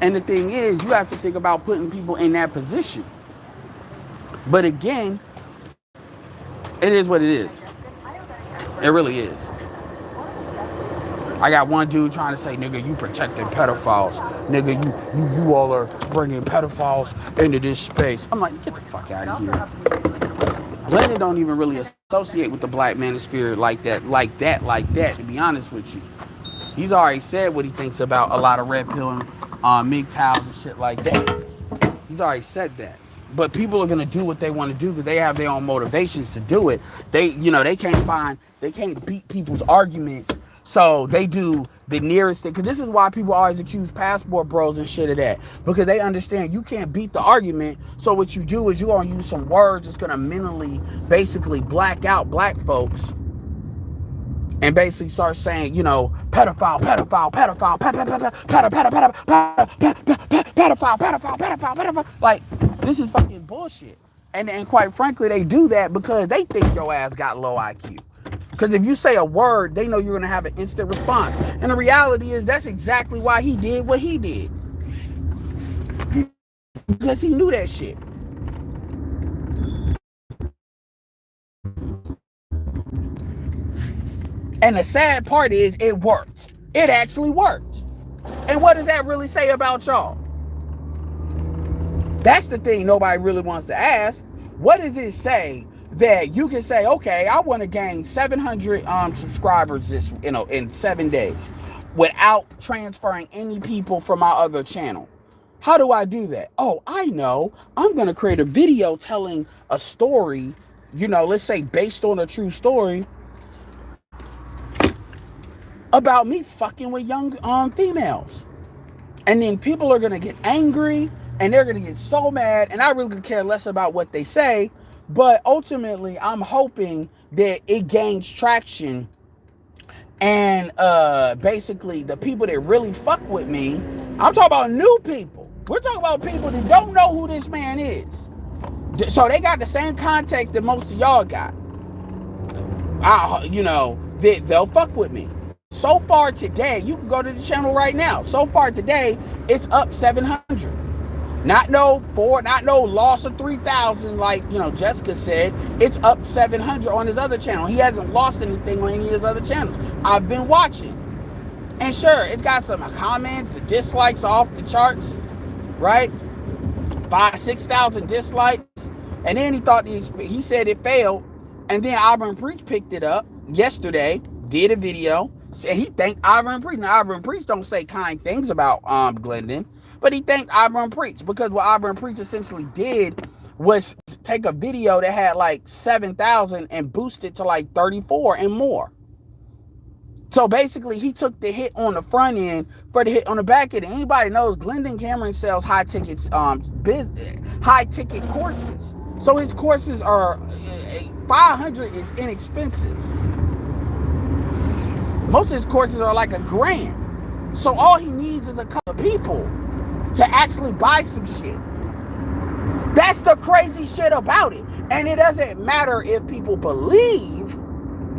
And the thing is, you have to think about putting people in that position. But again, it is what it is. It really is. I got one dude trying to say, nigga, you protecting pedophiles. Nigga, you all are bringing pedophiles into this space. I'm like, get the fuck out of here. Glendon don't even really associate with the black manosphere like that, to be honest with you. He's already said what he thinks about a lot of red pill and MGTOWs and shit like that. He's already said that. But people are gonna do what they want to do because they have their own motivations to do it. They can't beat people's arguments. So they do the nearest thing. Because this is why people always accuse passport bros and shit of that. Because they understand you can't beat the argument. So what you do is you're going to use some words that's going to mentally basically black out black folks. And basically start saying, you know, pedophile, pedophile. Like, this is fucking bullshit. And quite frankly, they do that because they think your ass got low IQ. Because if you say a word, they know you're going to have an instant response. And the reality is that's exactly why he did what he did. Because he knew that shit. And the sad part is it worked. It actually worked. And what does that really say about y'all? That's the thing nobody really wants to ask. What does it say that you can say, okay, I want to gain 700 subscribers in 7 days without transferring any people from my other channel? How do I do that? Oh, I know. I'm going to create a video telling a story, you know, let's say based on a true story about me fucking with young females. And then people are going to get angry and they're going to get so mad, and I really could care less about what they say. But ultimately, I'm hoping that it gains traction. And basically, the people that really fuck with me, I'm talking about new people. We're talking about people that don't know who this man is. So they got the same context that most of y'all got. They'll fuck with me. So far today, you can go to the channel right now. So far today, it's up 700. Not no loss of 3,000 like, you know, Jessica said. It's up 700 on his other channel. He hasn't lost anything on any of his other channels. I've been watching. And sure, it's got some comments, the dislikes off the charts, right? 6,000 dislikes. And then he said it failed. And then Auburn Preach picked it up yesterday, did a video. Said he thanked Auburn Preach. Now, Auburn Preach don't say kind things about Glendon. But he thanked Auburn Preach because what Auburn Preach essentially did was take a video that had like 7,000 and boost it to like 34 and more. So basically, he took the hit on the front end for the hit on the back end. Anybody knows Glendon Cameron sells high ticket courses. So his courses are 500 is inexpensive. Most of his courses are like $1,000. So all he needs is a couple of people to actually buy some shit. That's the crazy shit about it. And it doesn't matter if people believe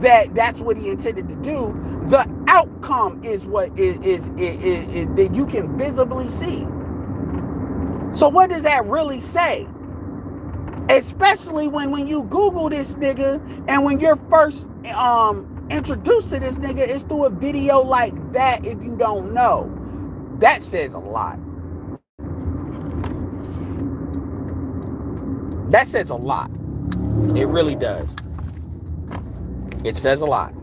that that's what he intended to do. The outcome is what is that you can visibly see. So what does that really say? Especially when you Google this nigga, and when you're first introduced to this nigga, it's through a video like that. If you don't know, that says a lot. That says a lot. It really does. It says a lot.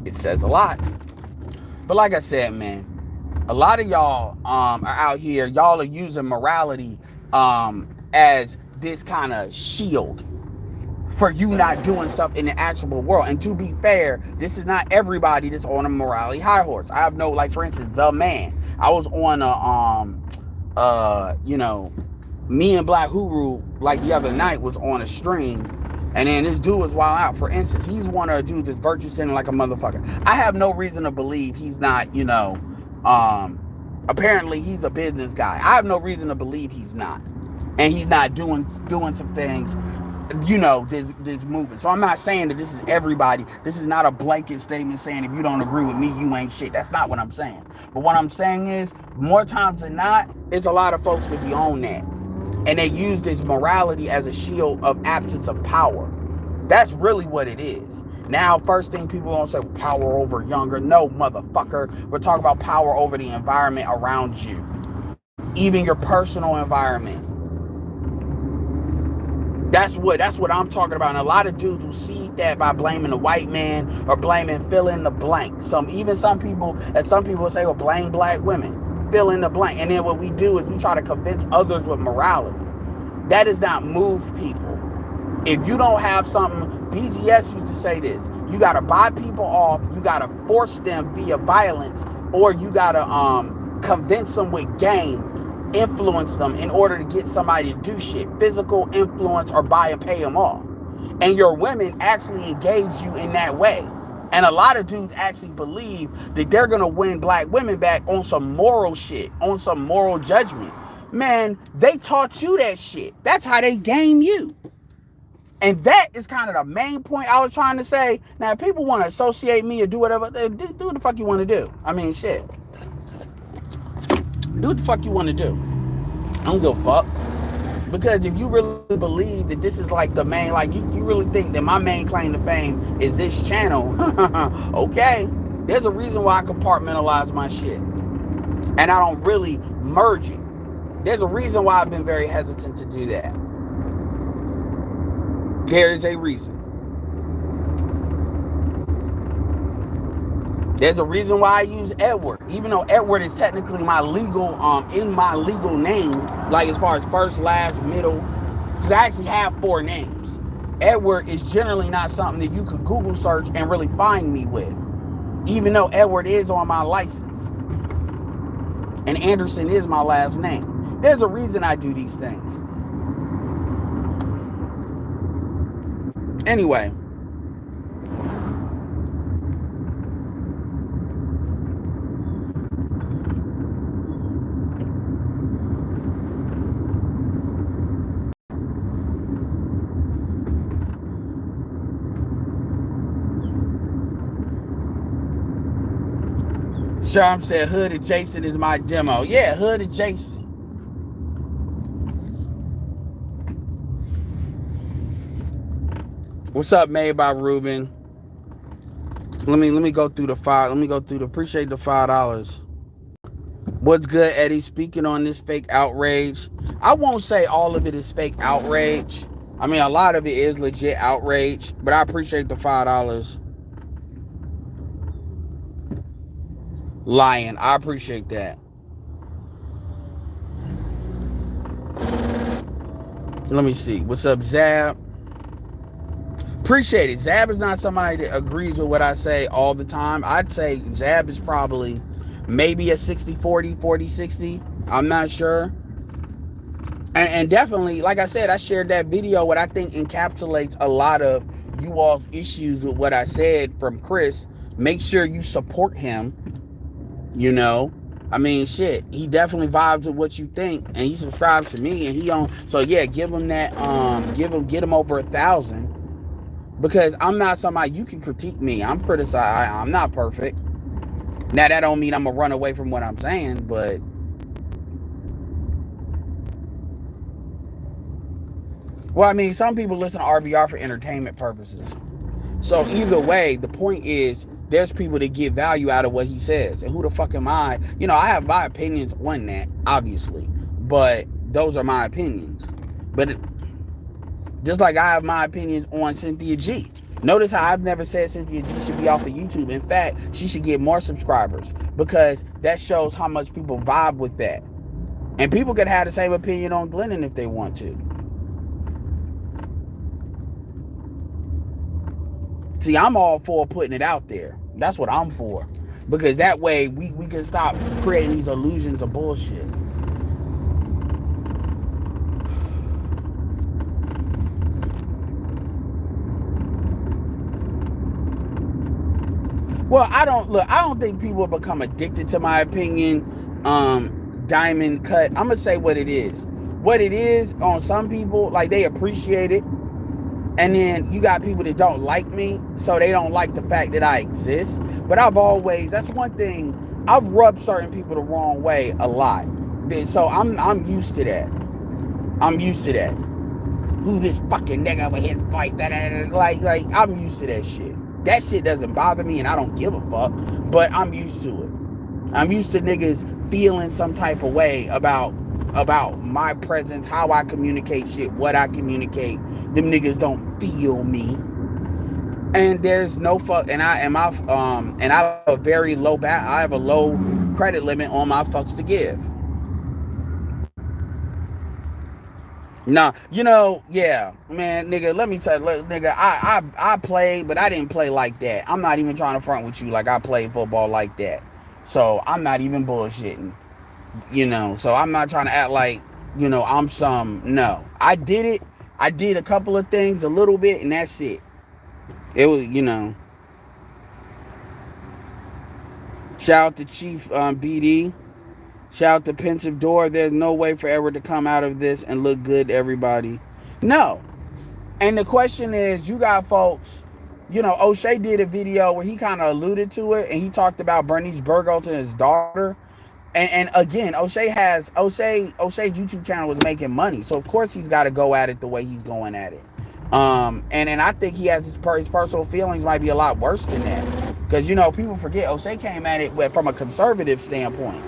It says a lot. But like I said, man, a lot of y'all are out here. Y'all are using morality as this kind of shield for you not doing stuff in the actual world. And to be fair, this is not everybody that's on a morality high horse. I have no, like, for instance, The Man. I was on Me and Black Huru, like, the other night, was on a stream, and then this dude was wild out. For instance, he's one of the dudes that's virtue signaling like a motherfucker. I have no reason to believe he's not, apparently he's a business guy. I have no reason to believe he's not. And he's not doing some things, this movement. So I'm not saying that this is everybody. This is not a blanket statement saying if you don't agree with me, you ain't shit. That's not what I'm saying. But what I'm saying is, more times than not, it's a lot of folks that be on that. And they use this morality as a shield of absence of power. That's really what it is. Now, first thing people gonna say, power over younger. No, motherfucker. We're talking about power over the environment around you. Even your personal environment. That's what I'm talking about. And a lot of dudes will see that by blaming the white man or blaming fill in the blank. Some people say, well, blame black women. Fill in the blank. And then what we do is we try to convince others with morality. That does not move people. If you don't have something, BGS used to say this, you got to buy people off, you got to force them via violence, or you got to convince them with game, influence them in order to get somebody to do shit. Physical influence, or buy and pay them off. And your women actually engage you in that way. And a lot of dudes actually believe that they're going to win black women back on some moral shit, on some moral judgment. Man, they taught you that shit. That's how they game you. And that is kind of the main point I was trying to say. Now, if people want to associate me or do whatever, do what the fuck you want to do. I mean, shit. Do what the fuck you want to do. I don't give a fuck. Because if you really believe that this is like the main, like you really think that my main claim to fame is this channel, okay, there's a reason why I compartmentalize my shit. And I don't really merge it. There's a reason why I've been very hesitant to do that. There is a reason. There's a reason why I use Edward, even though Edward is technically my legal, in my legal name, like as far as first, last, middle, because I actually have 4 names. Edward is generally not something that you could Google search and really find me with, even though Edward is on my license. And Anderson is my last name. There's a reason I do these things. Anyway. Sharm said Hood Adjacent is my demo. Yeah, Hood Adjacent. What's up, Made by Ruben? Let me go through the five. Appreciate the $5. What's good, Eddie? Speaking on this fake outrage. I won't say all of it is fake outrage. I mean, a lot of it is legit outrage, but I appreciate the $5. Lion, I appreciate that. Let me see. What's up, Zab? Appreciate it. Zab is not somebody that agrees with what I say all the time. I'd say Zab is probably maybe a 60-40, 40-60. I'm not sure. And definitely, like I said, I shared that video, what I think encapsulates a lot of you all's issues with what I said from Chris. Make sure you support him, you know. I mean, shit, he definitely vibes with what you think, and he subscribes to me, and he on. So yeah, give him that. Get him over 1,000, because I'm not somebody you can critique me. I'm criticized. I'm not perfect. Now that don't mean I'm gonna run away from what I'm saying, but well, I mean, some people listen to RBR for entertainment purposes. So either way, the point is there's people that get value out of what he says. And who the fuck am I? You know, I have my opinions on that, obviously. But those are my opinions. But just like I have my opinions on Cynthia G. Notice how I've never said Cynthia G should be off of YouTube. In fact, she should get more subscribers, because that shows how much people vibe with that. And people could have the same opinion on Glennon if they want to. See, I'm all for putting it out there. That's what I'm for. Because that way we can stop creating these illusions of bullshit. Well, I don't think people become addicted to my opinion. Diamond cut. I'm gonna say what it is. What it is on some people, like, they appreciate it. And then you got people that don't like me, so they don't like the fact that I exist. But that's one thing, I've rubbed certain people the wrong way a lot. So I'm used to that. I'm used to that. Who this fucking nigga with his voice? Like I'm used to that shit. That shit doesn't bother me, and I don't give a fuck. But I'm used to it. I'm used to niggas feeling some type of way about my presence, how I communicate shit, what I communicate. Them niggas don't feel me. And there's no fuck, and I have a very low I have a low credit limit on my fucks to give. Nah, yeah, man, nigga, let me tell you, nigga, I played, but I didn't play like that. I'm not even trying to front with you like I played football like that. So I'm not even bullshitting. So I'm not trying to act like, I'm no. I did it. I did a couple of things a little bit, and that's it. It was, shout out to Chief BD. Shout out to Pensive Door. There's no way for Edward to come out of this and look good to everybody. No. And the question is, you got folks, O'Shea did a video where he kind of alluded to it, and he talked about Bernice Burgos and his daughter. And again, O'Shea YouTube channel was making money, so of course he's got to go at it the way he's going at it. And I think he has his personal feelings might be a lot worse than that, because people forget O'Shea came at it from a conservative standpoint.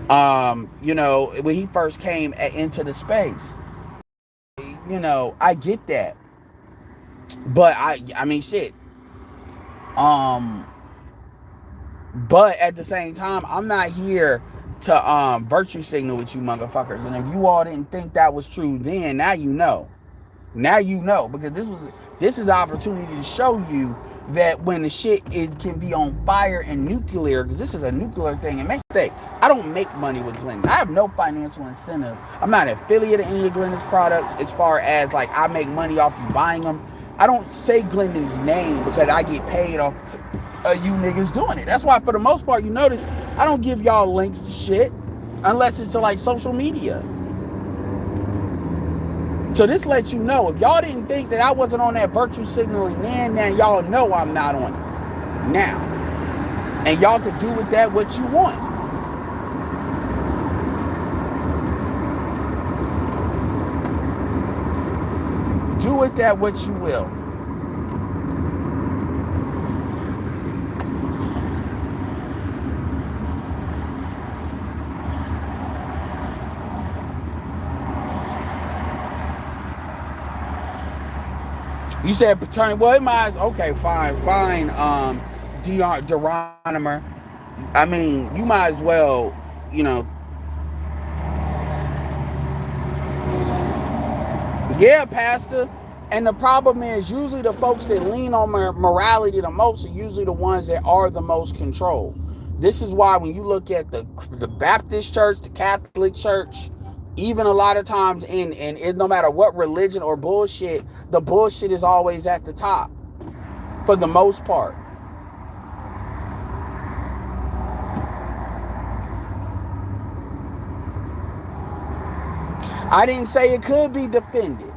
When he first came into the space, I get that, but I mean shit. But at the same time, I'm not here to virtue signal with you motherfuckers. And if you all didn't think that was true then, now you know. Now you know, because this is the opportunity to show you that when the shit can be on fire and nuclear, because this is a nuclear thing. And make a mistake, I don't make money with Glennon. I have no financial incentive. I'm not an affiliate of any of Glennon's products as far as like I make money off you buying them. I don't say Glennon's name because I get paid off you niggas doing it. That's why for the most part, you notice I don't give y'all links to shit unless it's to like social media. So this lets you know, if y'all didn't think that I wasn't on that virtue signaling then, now y'all know I'm not on it now. And y'all could do with that what you want. Do with that what you will. You said paternity. Well, it might. Okay, fine. Deronimer. I mean, you might as well, Yeah, Pastor. And the problem is, usually the folks that lean on morality the most are usually the ones that are the most controlled. This is why when you look at the Baptist church, the Catholic church, even a lot of times no matter what religion or bullshit, the bullshit is always at the top for the most part. I didn't say it could be defended.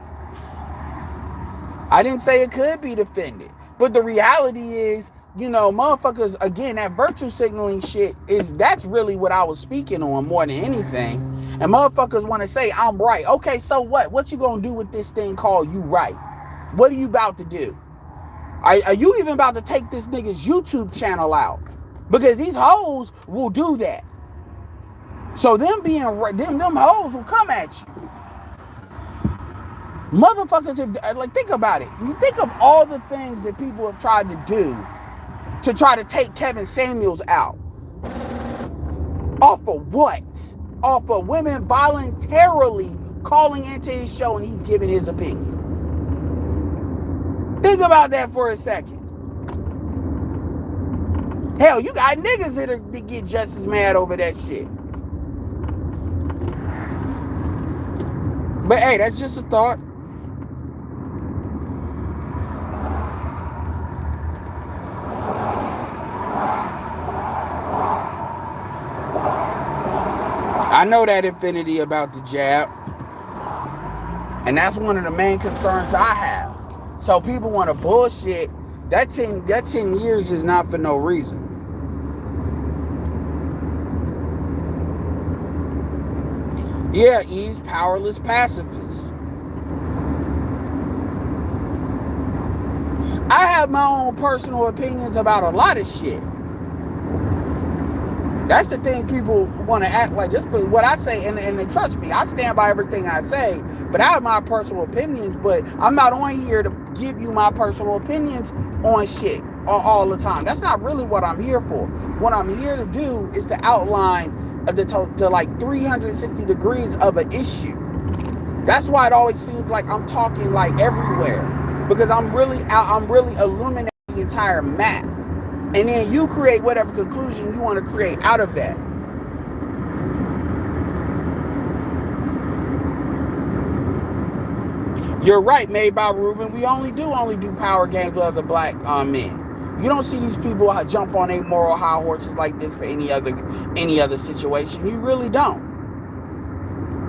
I didn't say it could be defended. But the reality is, motherfuckers, again, that virtue signaling shit that's really what I was speaking on more than anything. And motherfuckers want to say, I'm right. Okay, so what? What you gonna do with this thing called you right? What are you about to do? Are you even about to take this nigga's YouTube channel out? Because these hoes will do that. So them hoes will come at you. Motherfuckers, think about it. You think of all the things that people have tried to do to try to take Kevin Samuels out. Off of what? Off of women voluntarily calling into his show and he's giving his opinion. Think about that for a second. Hell, you got niggas that get just as mad over that shit. But hey, that's just a thought. I know that infinity about the jab. And that's one of the main concerns I have. So people want to bullshit. That 10 years is not for no reason. Yeah, he's powerless pacifist. I have my own personal opinions about a lot of shit. That's the thing people want to act like. Just what I say, and trust me, I stand by everything I say. But I have my personal opinions. But I'm not on here to give you my personal opinions on shit all the time. That's not really what I'm here for. What I'm here to do is to outline the like 360 degrees of an issue. That's why it always seems like I'm talking like everywhere, because I'm really illuminating the entire map. And then you create whatever conclusion you want to create out of that. You're right, made by Ruben. We only do power games with other black men. You don't see these people jump on moral high horses like this for any other situation. You really don't.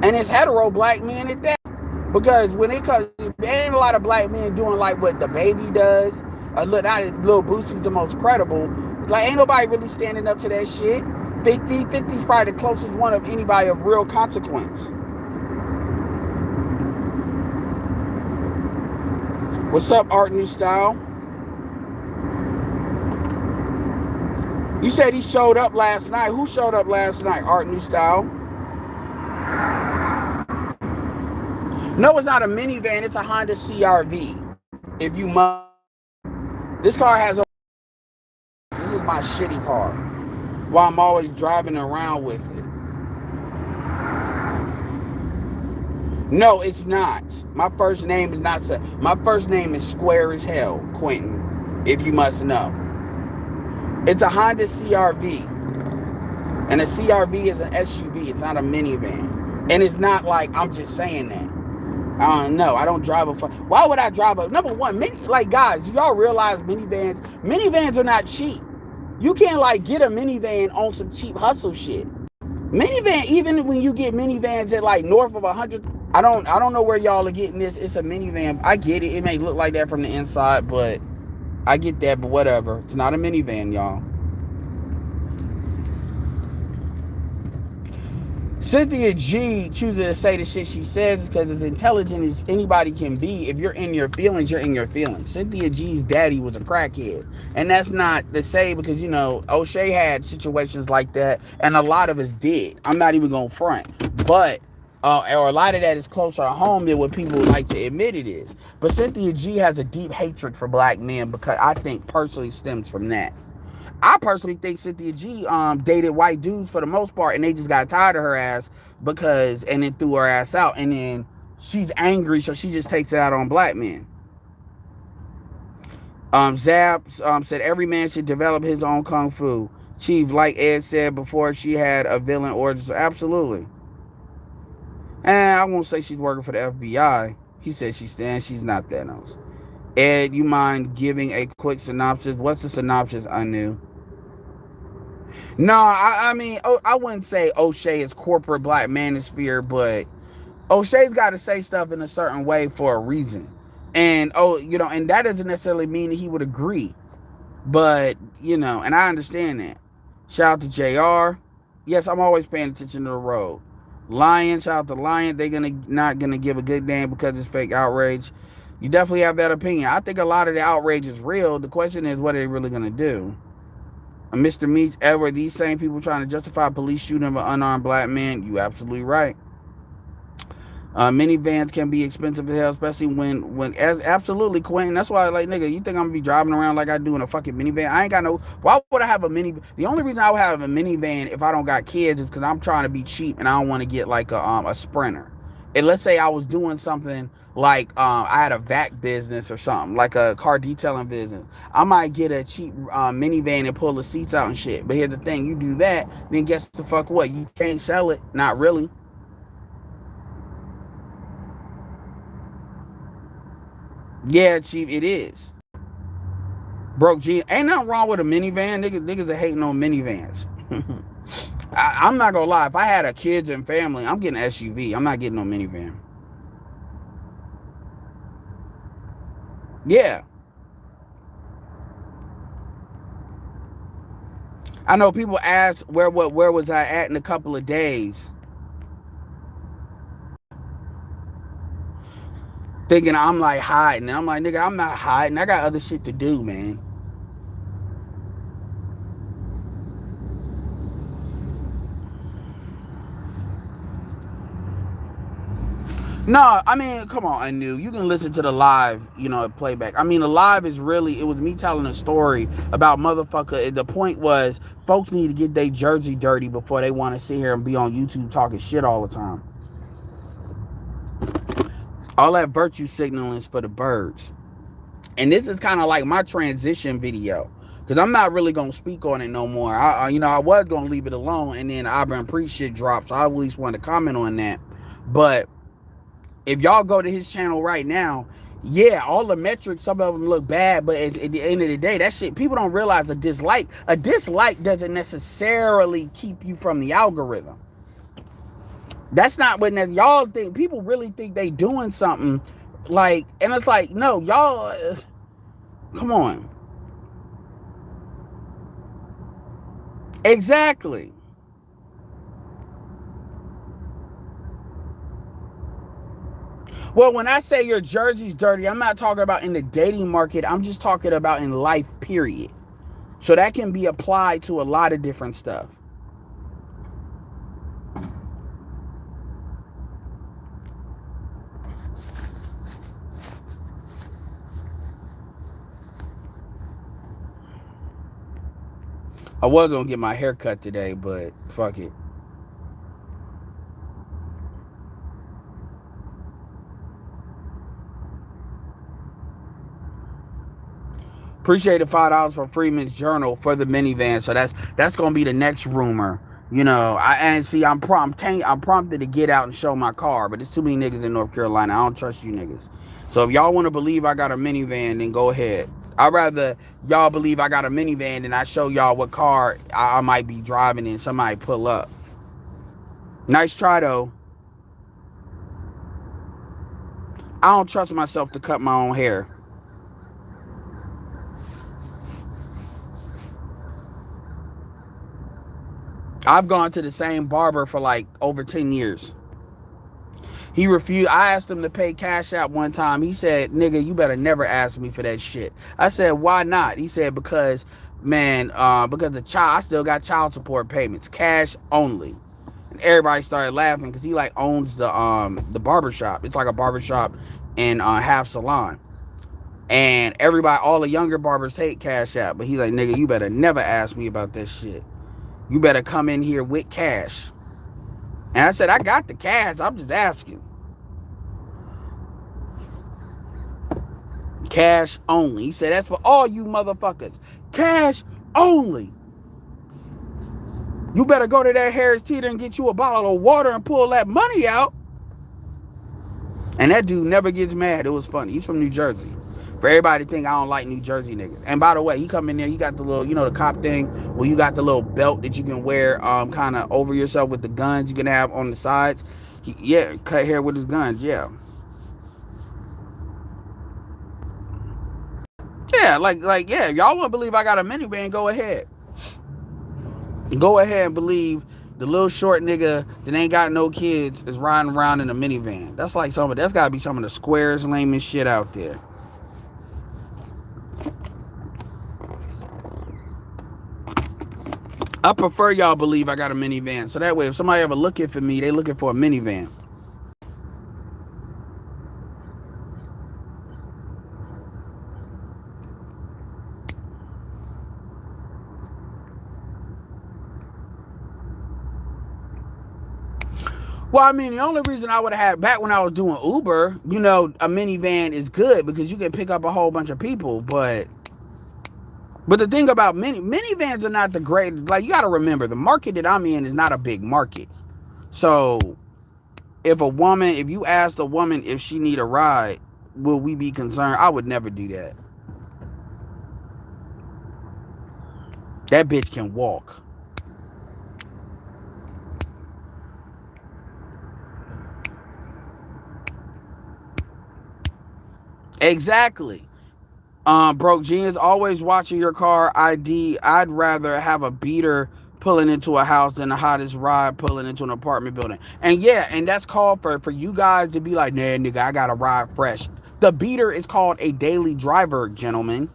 And it's hetero black men at that. Because when it comes, there ain't a lot of black men doing like what the baby does. Lil Boosie's the most credible. Like, ain't nobody really standing up to that shit. 50's probably the closest one of anybody of real consequence. What's up, Art New Style? You said he showed up last night. Who showed up last night? Art New Style? No, it's not a minivan. It's a Honda CRV. If you must. This car has this is my shitty car. While I'm always driving around with it. No, it's not. My first name is not. My first name is square as hell, Quentin, if you must know. It's a Honda CRV. And a CRV is an SUV. It's not a minivan. And it's not like I'm just saying that. No, I don't drive a. Why would I drive a? Number one, guys, y'all realize minivans are not cheap. You can't get a minivan on some cheap hustle shit. Minivan, even when you get minivans at like north of 100, I don't know where y'all are getting this. It's a minivan. I get it. It may look like that from the inside, but I get that. But whatever. It's not a minivan, y'all. Cynthia G chooses to say the shit she says because as intelligent as anybody can be, if you're in your feelings, you're in your feelings. Cynthia G's daddy was a crackhead. And that's not to say because, O'Shea had situations like that, and a lot of us did. I'm not even going to front. But, or a lot of that is closer to home than what people like to admit it is. But Cynthia G has a deep hatred for black men because I think personally stems from that. I personally think Cynthia G dated white dudes for the most part, and they just got tired of her ass and then threw her ass out, and then she's angry, so she just takes it out on black men. Zap said every man should develop his own kung fu. Chief, like Ed said before, she had a villain origin. So absolutely. And I won't say she's working for the FBI. He said she's not Thanos. Ed, you mind giving a quick synopsis? What's the synopsis? I knew. No, I mean, I wouldn't say O'Shea is corporate black manosphere, but O'Shea's got to say stuff in a certain way for a reason. And, and that doesn't necessarily mean that he would agree. But, and I understand that. Shout out to JR. Yes, I'm always paying attention to the road. Lion, shout out to Lion. They're not gonna give a good damn because it's fake outrage. You definitely have that opinion. I think a lot of the outrage is real. The question is, what are they really gonna do? Mr. Meach, Edward, these same people trying to justify police shooting of an unarmed black man. You absolutely right. Minivans can be expensive as hell, especially as absolutely, Quentin. That's why, like, nigga, you think I'm gonna be driving around like I do in a fucking minivan? I ain't got no. Why would I have a minivan? The only reason I would have a minivan if I don't got kids is because I'm trying to be cheap and I don't want to get like a Sprinter. And let's say I was doing something like I had a vac business or something, like a car detailing business. I might get a cheap minivan and pull the seats out and shit. But here's the thing: you do that, then guess the fuck what? You can't sell it. Not really. Yeah, Chief, it is. Broke G. Ain't nothing wrong with a minivan. Niggas are hating on minivans. I'm not gonna lie. If I had a kids and family, I'm getting an SUV. I'm not getting no minivan. Yeah. I know people ask where was I at in a couple of days. Thinking I'm like hiding. I'm like, nigga, I'm not hiding. I got other shit to do, man. No, I mean, come on, Anu. You can listen to the live, playback. I mean, the live is really, it was me telling a story about motherfucker. The point was, folks need to get their jersey dirty before they want to sit here and be on YouTube talking shit all the time. All that virtue signaling is for the birds. And this is kind of like my transition video. Because I'm not really going to speak on it no more. I was going to leave it alone. And then Auburn Pre shit dropped. So I at least want to comment on that. But if y'all go to his channel right now, yeah, all the metrics, some of them look bad, but at the end of the day, that shit, people don't realize a dislike doesn't necessarily keep you from the algorithm. That's not what y'all think. People really think they doing something, like, and it's like, no, y'all, come on. Exactly. Well, when I say your jersey's dirty, I'm not talking about in the dating market. I'm just talking about in life, period. So that can be applied to a lot of different stuff. I was going to get my hair cut today, but fuck it. Appreciate the $5 for Freeman's Journal for the minivan. So that's gonna be the next rumor. I'm prompted to get out and show my car, but there's too many niggas in North Carolina. I don't trust you niggas. So if y'all want to believe I got a minivan, then go ahead. I'd rather y'all believe I got a minivan than I show y'all what car I might be driving and somebody pull up. Nice try though. I don't trust myself to cut my own hair. I've gone to the same barber for like over 10 years. He refused. I asked him to pay Cash App one time. He said, nigga, you better never ask me for that shit. I said, why not? He said, because the child, I still got child support payments. Cash only. And everybody started laughing because he like owns the barbershop. It's like a barbershop and half salon. And everybody, all the younger barbers hate Cash App. But he's like, nigga, you better never ask me about this shit. You better come in here with cash. And I said, I got the cash. I'm just asking. Cash only. He said, that's for all you motherfuckers. Cash only. You better go to that Harris Teeter and get you a bottle of water and pull that money out. And that dude never gets mad. It was funny. He's from New Jersey. For everybody to think I don't like New Jersey niggas. And by the way, he come in there, he got the little, the cop thing where you got the little belt that you can wear kind of over yourself with the guns you can have on the sides. Cut hair with his guns, yeah. Yeah, yeah, y'all want to believe I got a minivan, go ahead. Go ahead and believe the little short nigga that ain't got no kids is riding around in a minivan. That's gotta be some of the squarest, lamest shit out there. I prefer y'all believe I got a minivan. So that way, if somebody ever looking for me, they looking for a minivan. Well, I mean, the only reason I would have had back when I was doing Uber, a minivan is good because you can pick up a whole bunch of people. But the thing about minivans are not the great. Like, you got to remember, the market that I'm in is not a big market. So if you asked a woman if she need a ride, will we be concerned? I would never do that. That bitch can walk. Exactly. Broke jeans, always watching your car ID. I'd rather have a beater pulling into a house than the hottest ride pulling into an apartment building. And yeah, and that's called for you guys to be like, nah, nigga, I gotta ride fresh. The beater is called a daily driver, gentlemen.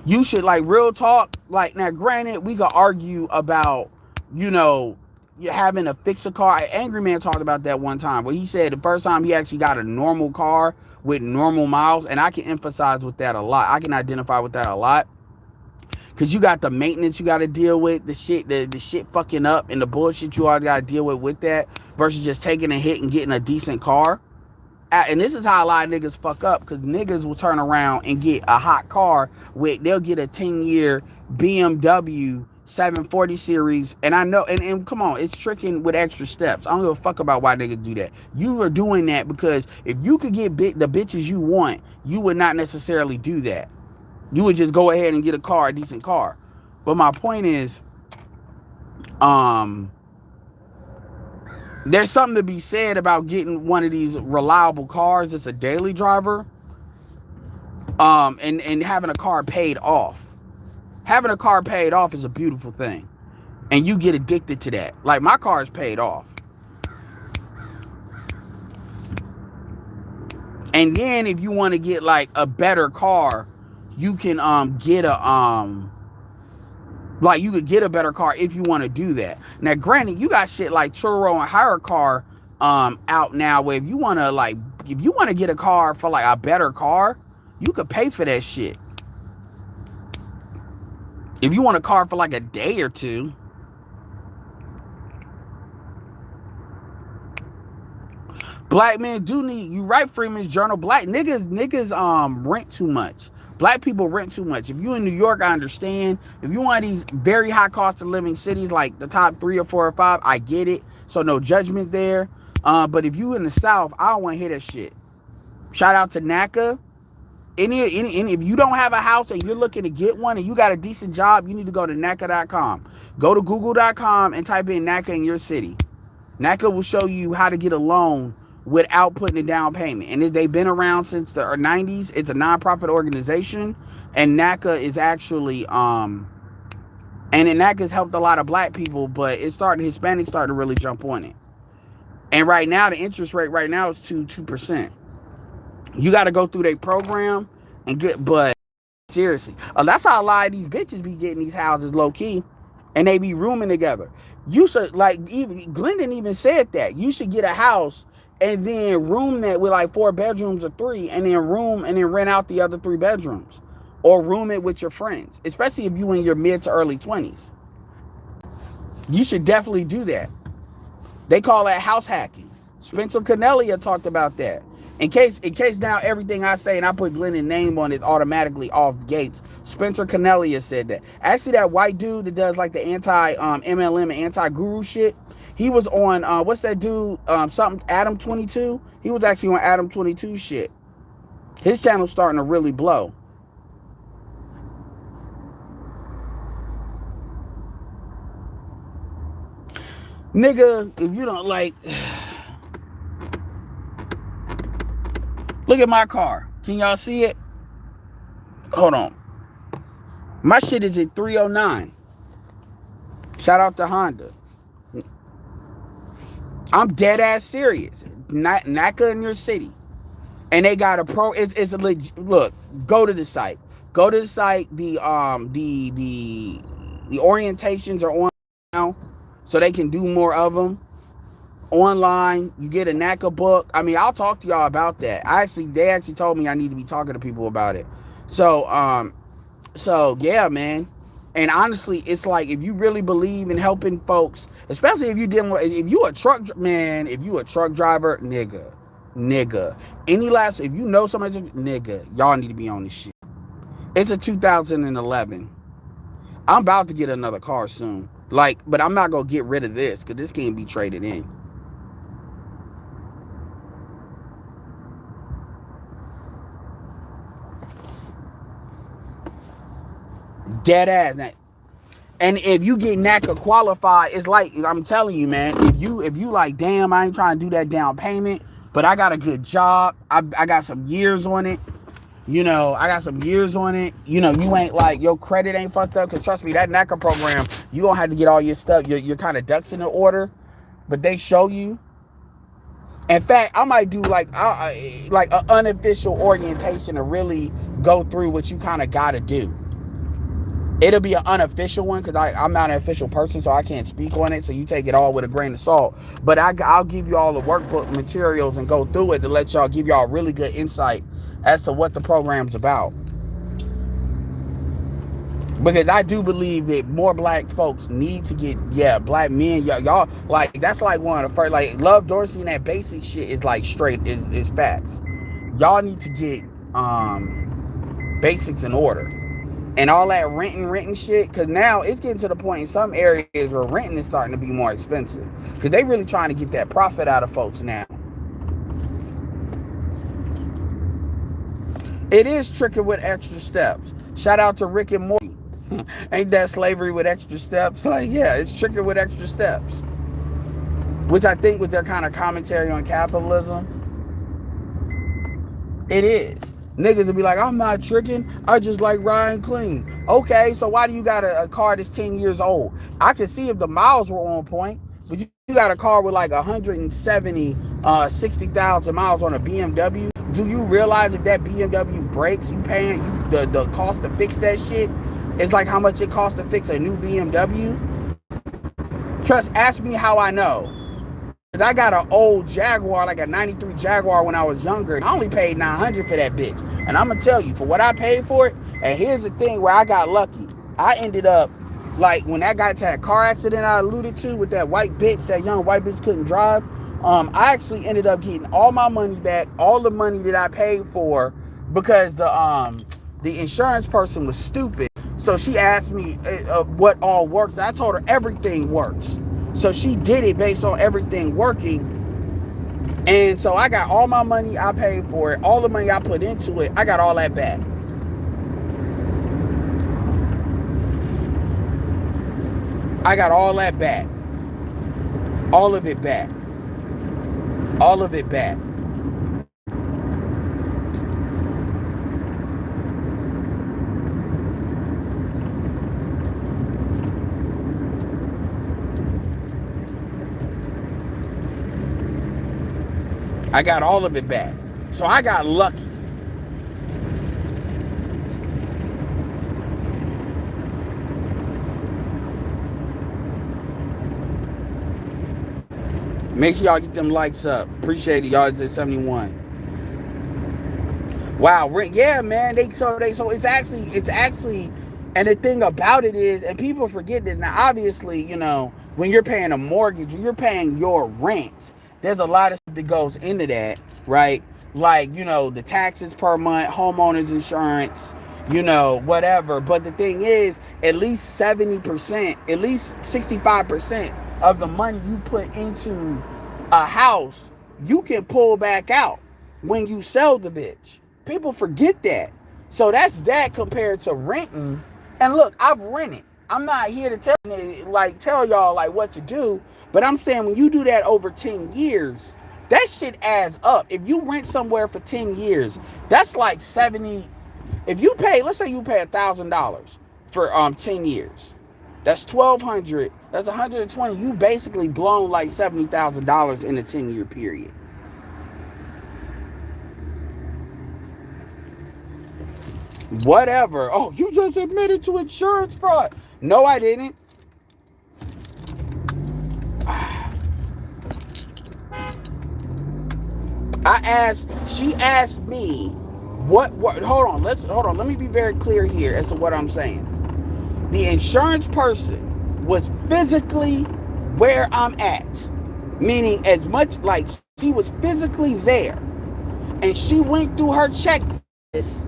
You should, like, real talk. Like, now, granted, we could argue about, you having to fix a car. Angry Man talked about that one time where he said the first time he actually got a normal car with normal miles, and I can emphasize with that a lot. I can identify with that a lot. Because you got the maintenance you got to deal with, the shit fucking up, and the bullshit you all got to deal with that, versus just taking a hit and getting a decent car. And this is how a lot of niggas fuck up, because niggas will turn around and get a hot car they'll get a 10-year BMW 740 series. And I know, and come on, it's tricking with extra steps. I don't give a fuck about why niggas do that. You are doing that because if you could get the bitches you want, you would not necessarily do that. You would just go ahead and get a decent car. But my point is, there's something to be said about getting one of these reliable cars that's a daily driver, and having a car paid off. Having a car paid off is a beautiful thing, and you get addicted to that. Like, my car is paid off, and then if you want to get like a better car, you can get you could get a better car if you want to do that. Now, granted, you got shit like Turo and Hire Car out now where if you want to get a car for like a better car, you could pay for that shit. If you want a car for like a day or two. Black men do need, you right, Freeman's Journal, black niggas rent too much. Black people rent too much. If you in New York, I understand. If you want these very high cost of living cities, like the top 3 or 4 or 5, I get it. So no judgment there. But if you in the South, I don't want to hear that shit. Shout out to NACA. If you don't have a house and you're looking to get one and you got a decent job, you need to go to NACA.com. Go to Google.com and type in NACA in your city. NACA will show you how to get a loan without putting a down payment. And they've been around since the 90s. It's a nonprofit organization. And NACA is actually, NACA's helped a lot of black people, but Hispanics started to really jump on it. And right now, the interest rate right now is 2%. You got to go through their program and but seriously, that's how a lot of these bitches be getting these houses low key, and they be rooming together. You should, like, even Glendon even said that you should get a house and then room that with like 4 bedrooms or 3, and then rent out the other 3 bedrooms, or room it with your friends, especially if you in your mid to early 20s. You should definitely do that. They call that house hacking. Spencer Cornelia talked about that. In case now everything I say and I put Glenn's name on it automatically off Gates. Spencer Cornelia said that. Actually, that white dude that does like the anti MLM and anti guru shit. He was on what's that dude? Something Adam 22. He was actually on Adam 22 shit. His channel's starting to really blow. Nigga, if you don't like, look at my car. Can y'all see it? Hold on. My shit is at 309. Shout out to Honda. I'm dead ass serious. NACA in your city. And they got a pro. It's a legit. Look, go to the site. Go to the site. The orientations are on now, so they can do more of them online. You get a NACA book. I mean, I'll talk to y'all about that. They actually told me I need to be talking to people about it. So yeah, man. And honestly, it's like if you really believe in helping folks, especially if you a truck driver, nigga. If you know somebody, nigga, y'all need to be on this shit. It's a 2011. I'm about to get another car soon. But I'm not gonna get rid of this because this can't be traded in. Dead ass. And if you get NACA qualified, it's like, I'm telling you, man, if you like, damn, I ain't trying to do that down payment, but I got a good job. I got some years on it. You ain't like, your credit ain't fucked up. Because trust me, that NACA program, you going to have to get all your stuff, your kind of ducks in the order. But they show you. In fact, I might do like an unofficial orientation to really go through what you kind of got to do. It'll be an unofficial one because I'm not an official person, so I can't speak on it. So you take it all with a grain of salt. But I'll give you all the workbook materials and go through it to let y'all give y'all really good insight as to what the program's about. Because I do believe that more black folks need to get, black men, y'all, like, that's like one of the first, like, Love Dorsey and that basic shit is like straight, is facts. Y'all need to get basics in order. And all that renting shit, because now it's getting to the point in some areas where renting is starting to be more expensive. Because they really trying to get that profit out of folks now. It is tricky with extra steps. Shout out to Rick and Morty. Ain't that slavery with extra steps? Like, yeah, it's tricky with extra steps. Which I think with their kind of commentary on capitalism, it is. Niggas will be like, I'm not tricking. I just like riding clean. Okay, so why do you got a car that's 10 years old? I could see if the miles were on point, but you got a car with like 60,000 miles on a BMW. Do you realize if that BMW breaks, you paying the cost to fix that shit? It's like how much it costs to fix a new BMW. Ask me how I know. I got an old Jaguar, like a 93 Jaguar when I was younger. I only paid $900 for that bitch. And I'm going to tell you, for what I paid for it, and here's the thing where I got lucky. I ended up, like, when I got to that car accident I alluded to with that white bitch, that young white bitch couldn't drive, I actually ended up getting all my money back, all the money that I paid for, because the insurance person was stupid. So she asked me what all works. I told her everything works. So she did it based on everything working. And so I got all my money I paid for it, all the money I put into it, I got all that back. I got all that back. All of it back. All of it back. I got all of it back. So I got lucky. Make sure y'all get them likes up. Appreciate it, y'all. It's at 71. Wow, yeah, man. So it's actually, and the thing about it is, and people forget this. Now, obviously, when you're paying a mortgage, when you're paying your rent, there's a lot of stuff that goes into that, right? like, the taxes per month, homeowners insurance, whatever. But the thing is, at least 70%, at least 65% of the money you put into a house, you can pull back out when you sell the bitch. People forget that. So that's that compared to renting. And look, I've rented. I'm not here to tell y'all like what to do, but I'm saying when you do that over 10 years, that shit adds up. If you rent somewhere for 10 years, that's like 70. If you pay, let's say you pay $1,000 for 10 years. That's 1,200. That's 120. You basically blown like $70,000 in a 10-year period. Whatever. Oh, you just admitted to insurance fraud. No, I didn't. She asked me what hold on, let me be very clear here as to what I'm saying. The insurance person was physically where I'm at, meaning as much like she was physically there, and she went through her checklist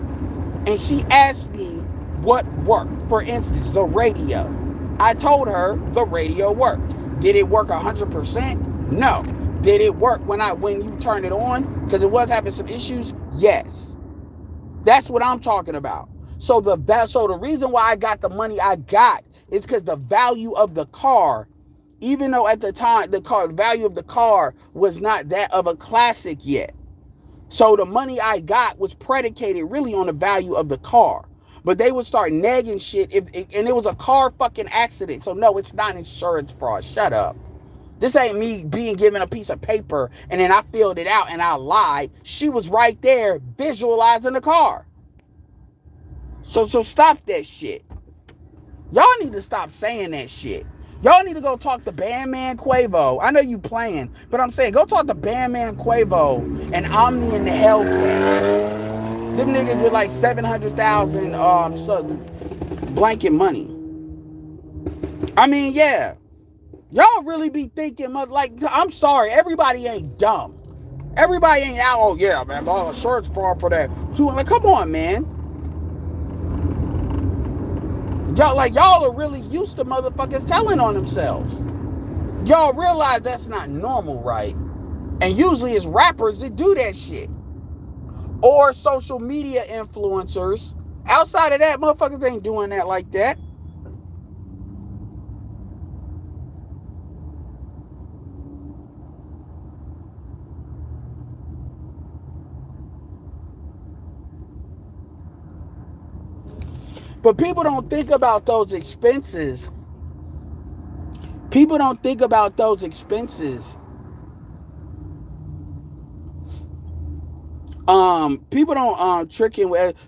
and she asked me what worked. For instance, the radio. I told her the radio worked. Did it work 100%? No. Did it work when you turn it on? Because it was having some issues? Yes. That's what I'm talking about. So the reason why I got the money I got is because the value of the car, even though at the time the value of the car was not that of a classic yet. So the money I got was predicated really on the value of the car. But they would start nagging shit and it was a car fucking accident. So no, it's not insurance fraud. Shut up. This ain't me being given a piece of paper and then I filled it out and I lied. She was right there visualizing the car. So stop that shit. Y'all need to stop saying that shit. Y'all need to go talk to Bandman Quavo. I know you playing, but I'm saying go talk to Bandman Quavo and Omni and the Hellcat. Them niggas with like 700,000 blanket money. I mean, yeah. Y'all really be thinking, like, I'm sorry, everybody ain't dumb. Everybody ain't out, oh yeah, man, all insurance fraud for that. Like, come on, man. Y'all are really used to motherfuckers telling on themselves. Y'all realize that's not normal, right? And usually it's rappers that do that shit. Or social media influencers. Outside of that, motherfuckers ain't doing that like that. But people don't think about those expenses. People don't think about those expenses. People don't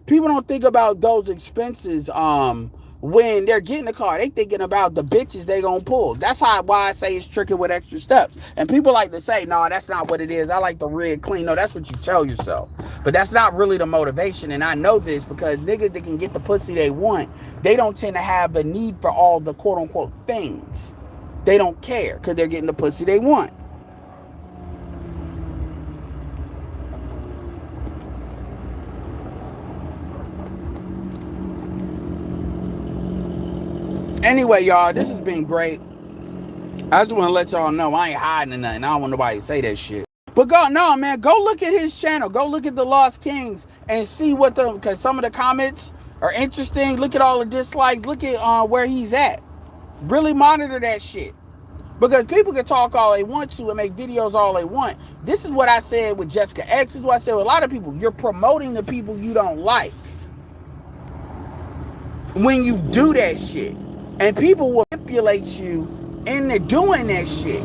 people don't think about those expenses when they're getting the car. They thinking about the bitches they gonna pull. That's why I say it's tricking with extra steps. And people like to say, no, that's not what it is. I like the red clean. No, that's what you tell yourself. But that's not really the motivation. And I know this because niggas that can get the pussy they want, they don't tend to have the need for all the quote unquote things. They don't care because they're getting the pussy they want. Anyway, y'all, this has been great. I just want to let y'all know I ain't hiding nothing. I don't want nobody to say that shit. But go look at his channel. Go look at the Lost Kings and see because some of the comments are interesting. Look at all the dislikes. Look at where he's at. Really monitor that shit. Because people can talk all they want to and make videos all they want. This is what I said with Jessica X. This is what I said with a lot of people. You're promoting the people you don't like when you do that shit. And people will manipulate you into doing that shit.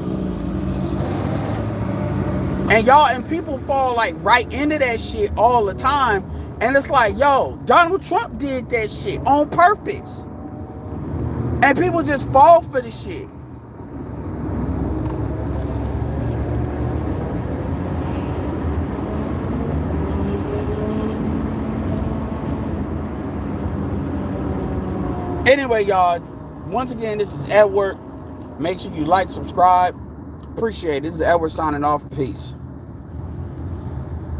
And people fall like right into that shit all the time. And it's like, yo, Donald Trump did that shit on purpose. And people just fall for the shit. Anyway, y'all, once again, this is Edward. Make sure you like, subscribe. Appreciate it. This is Edward signing off. Peace.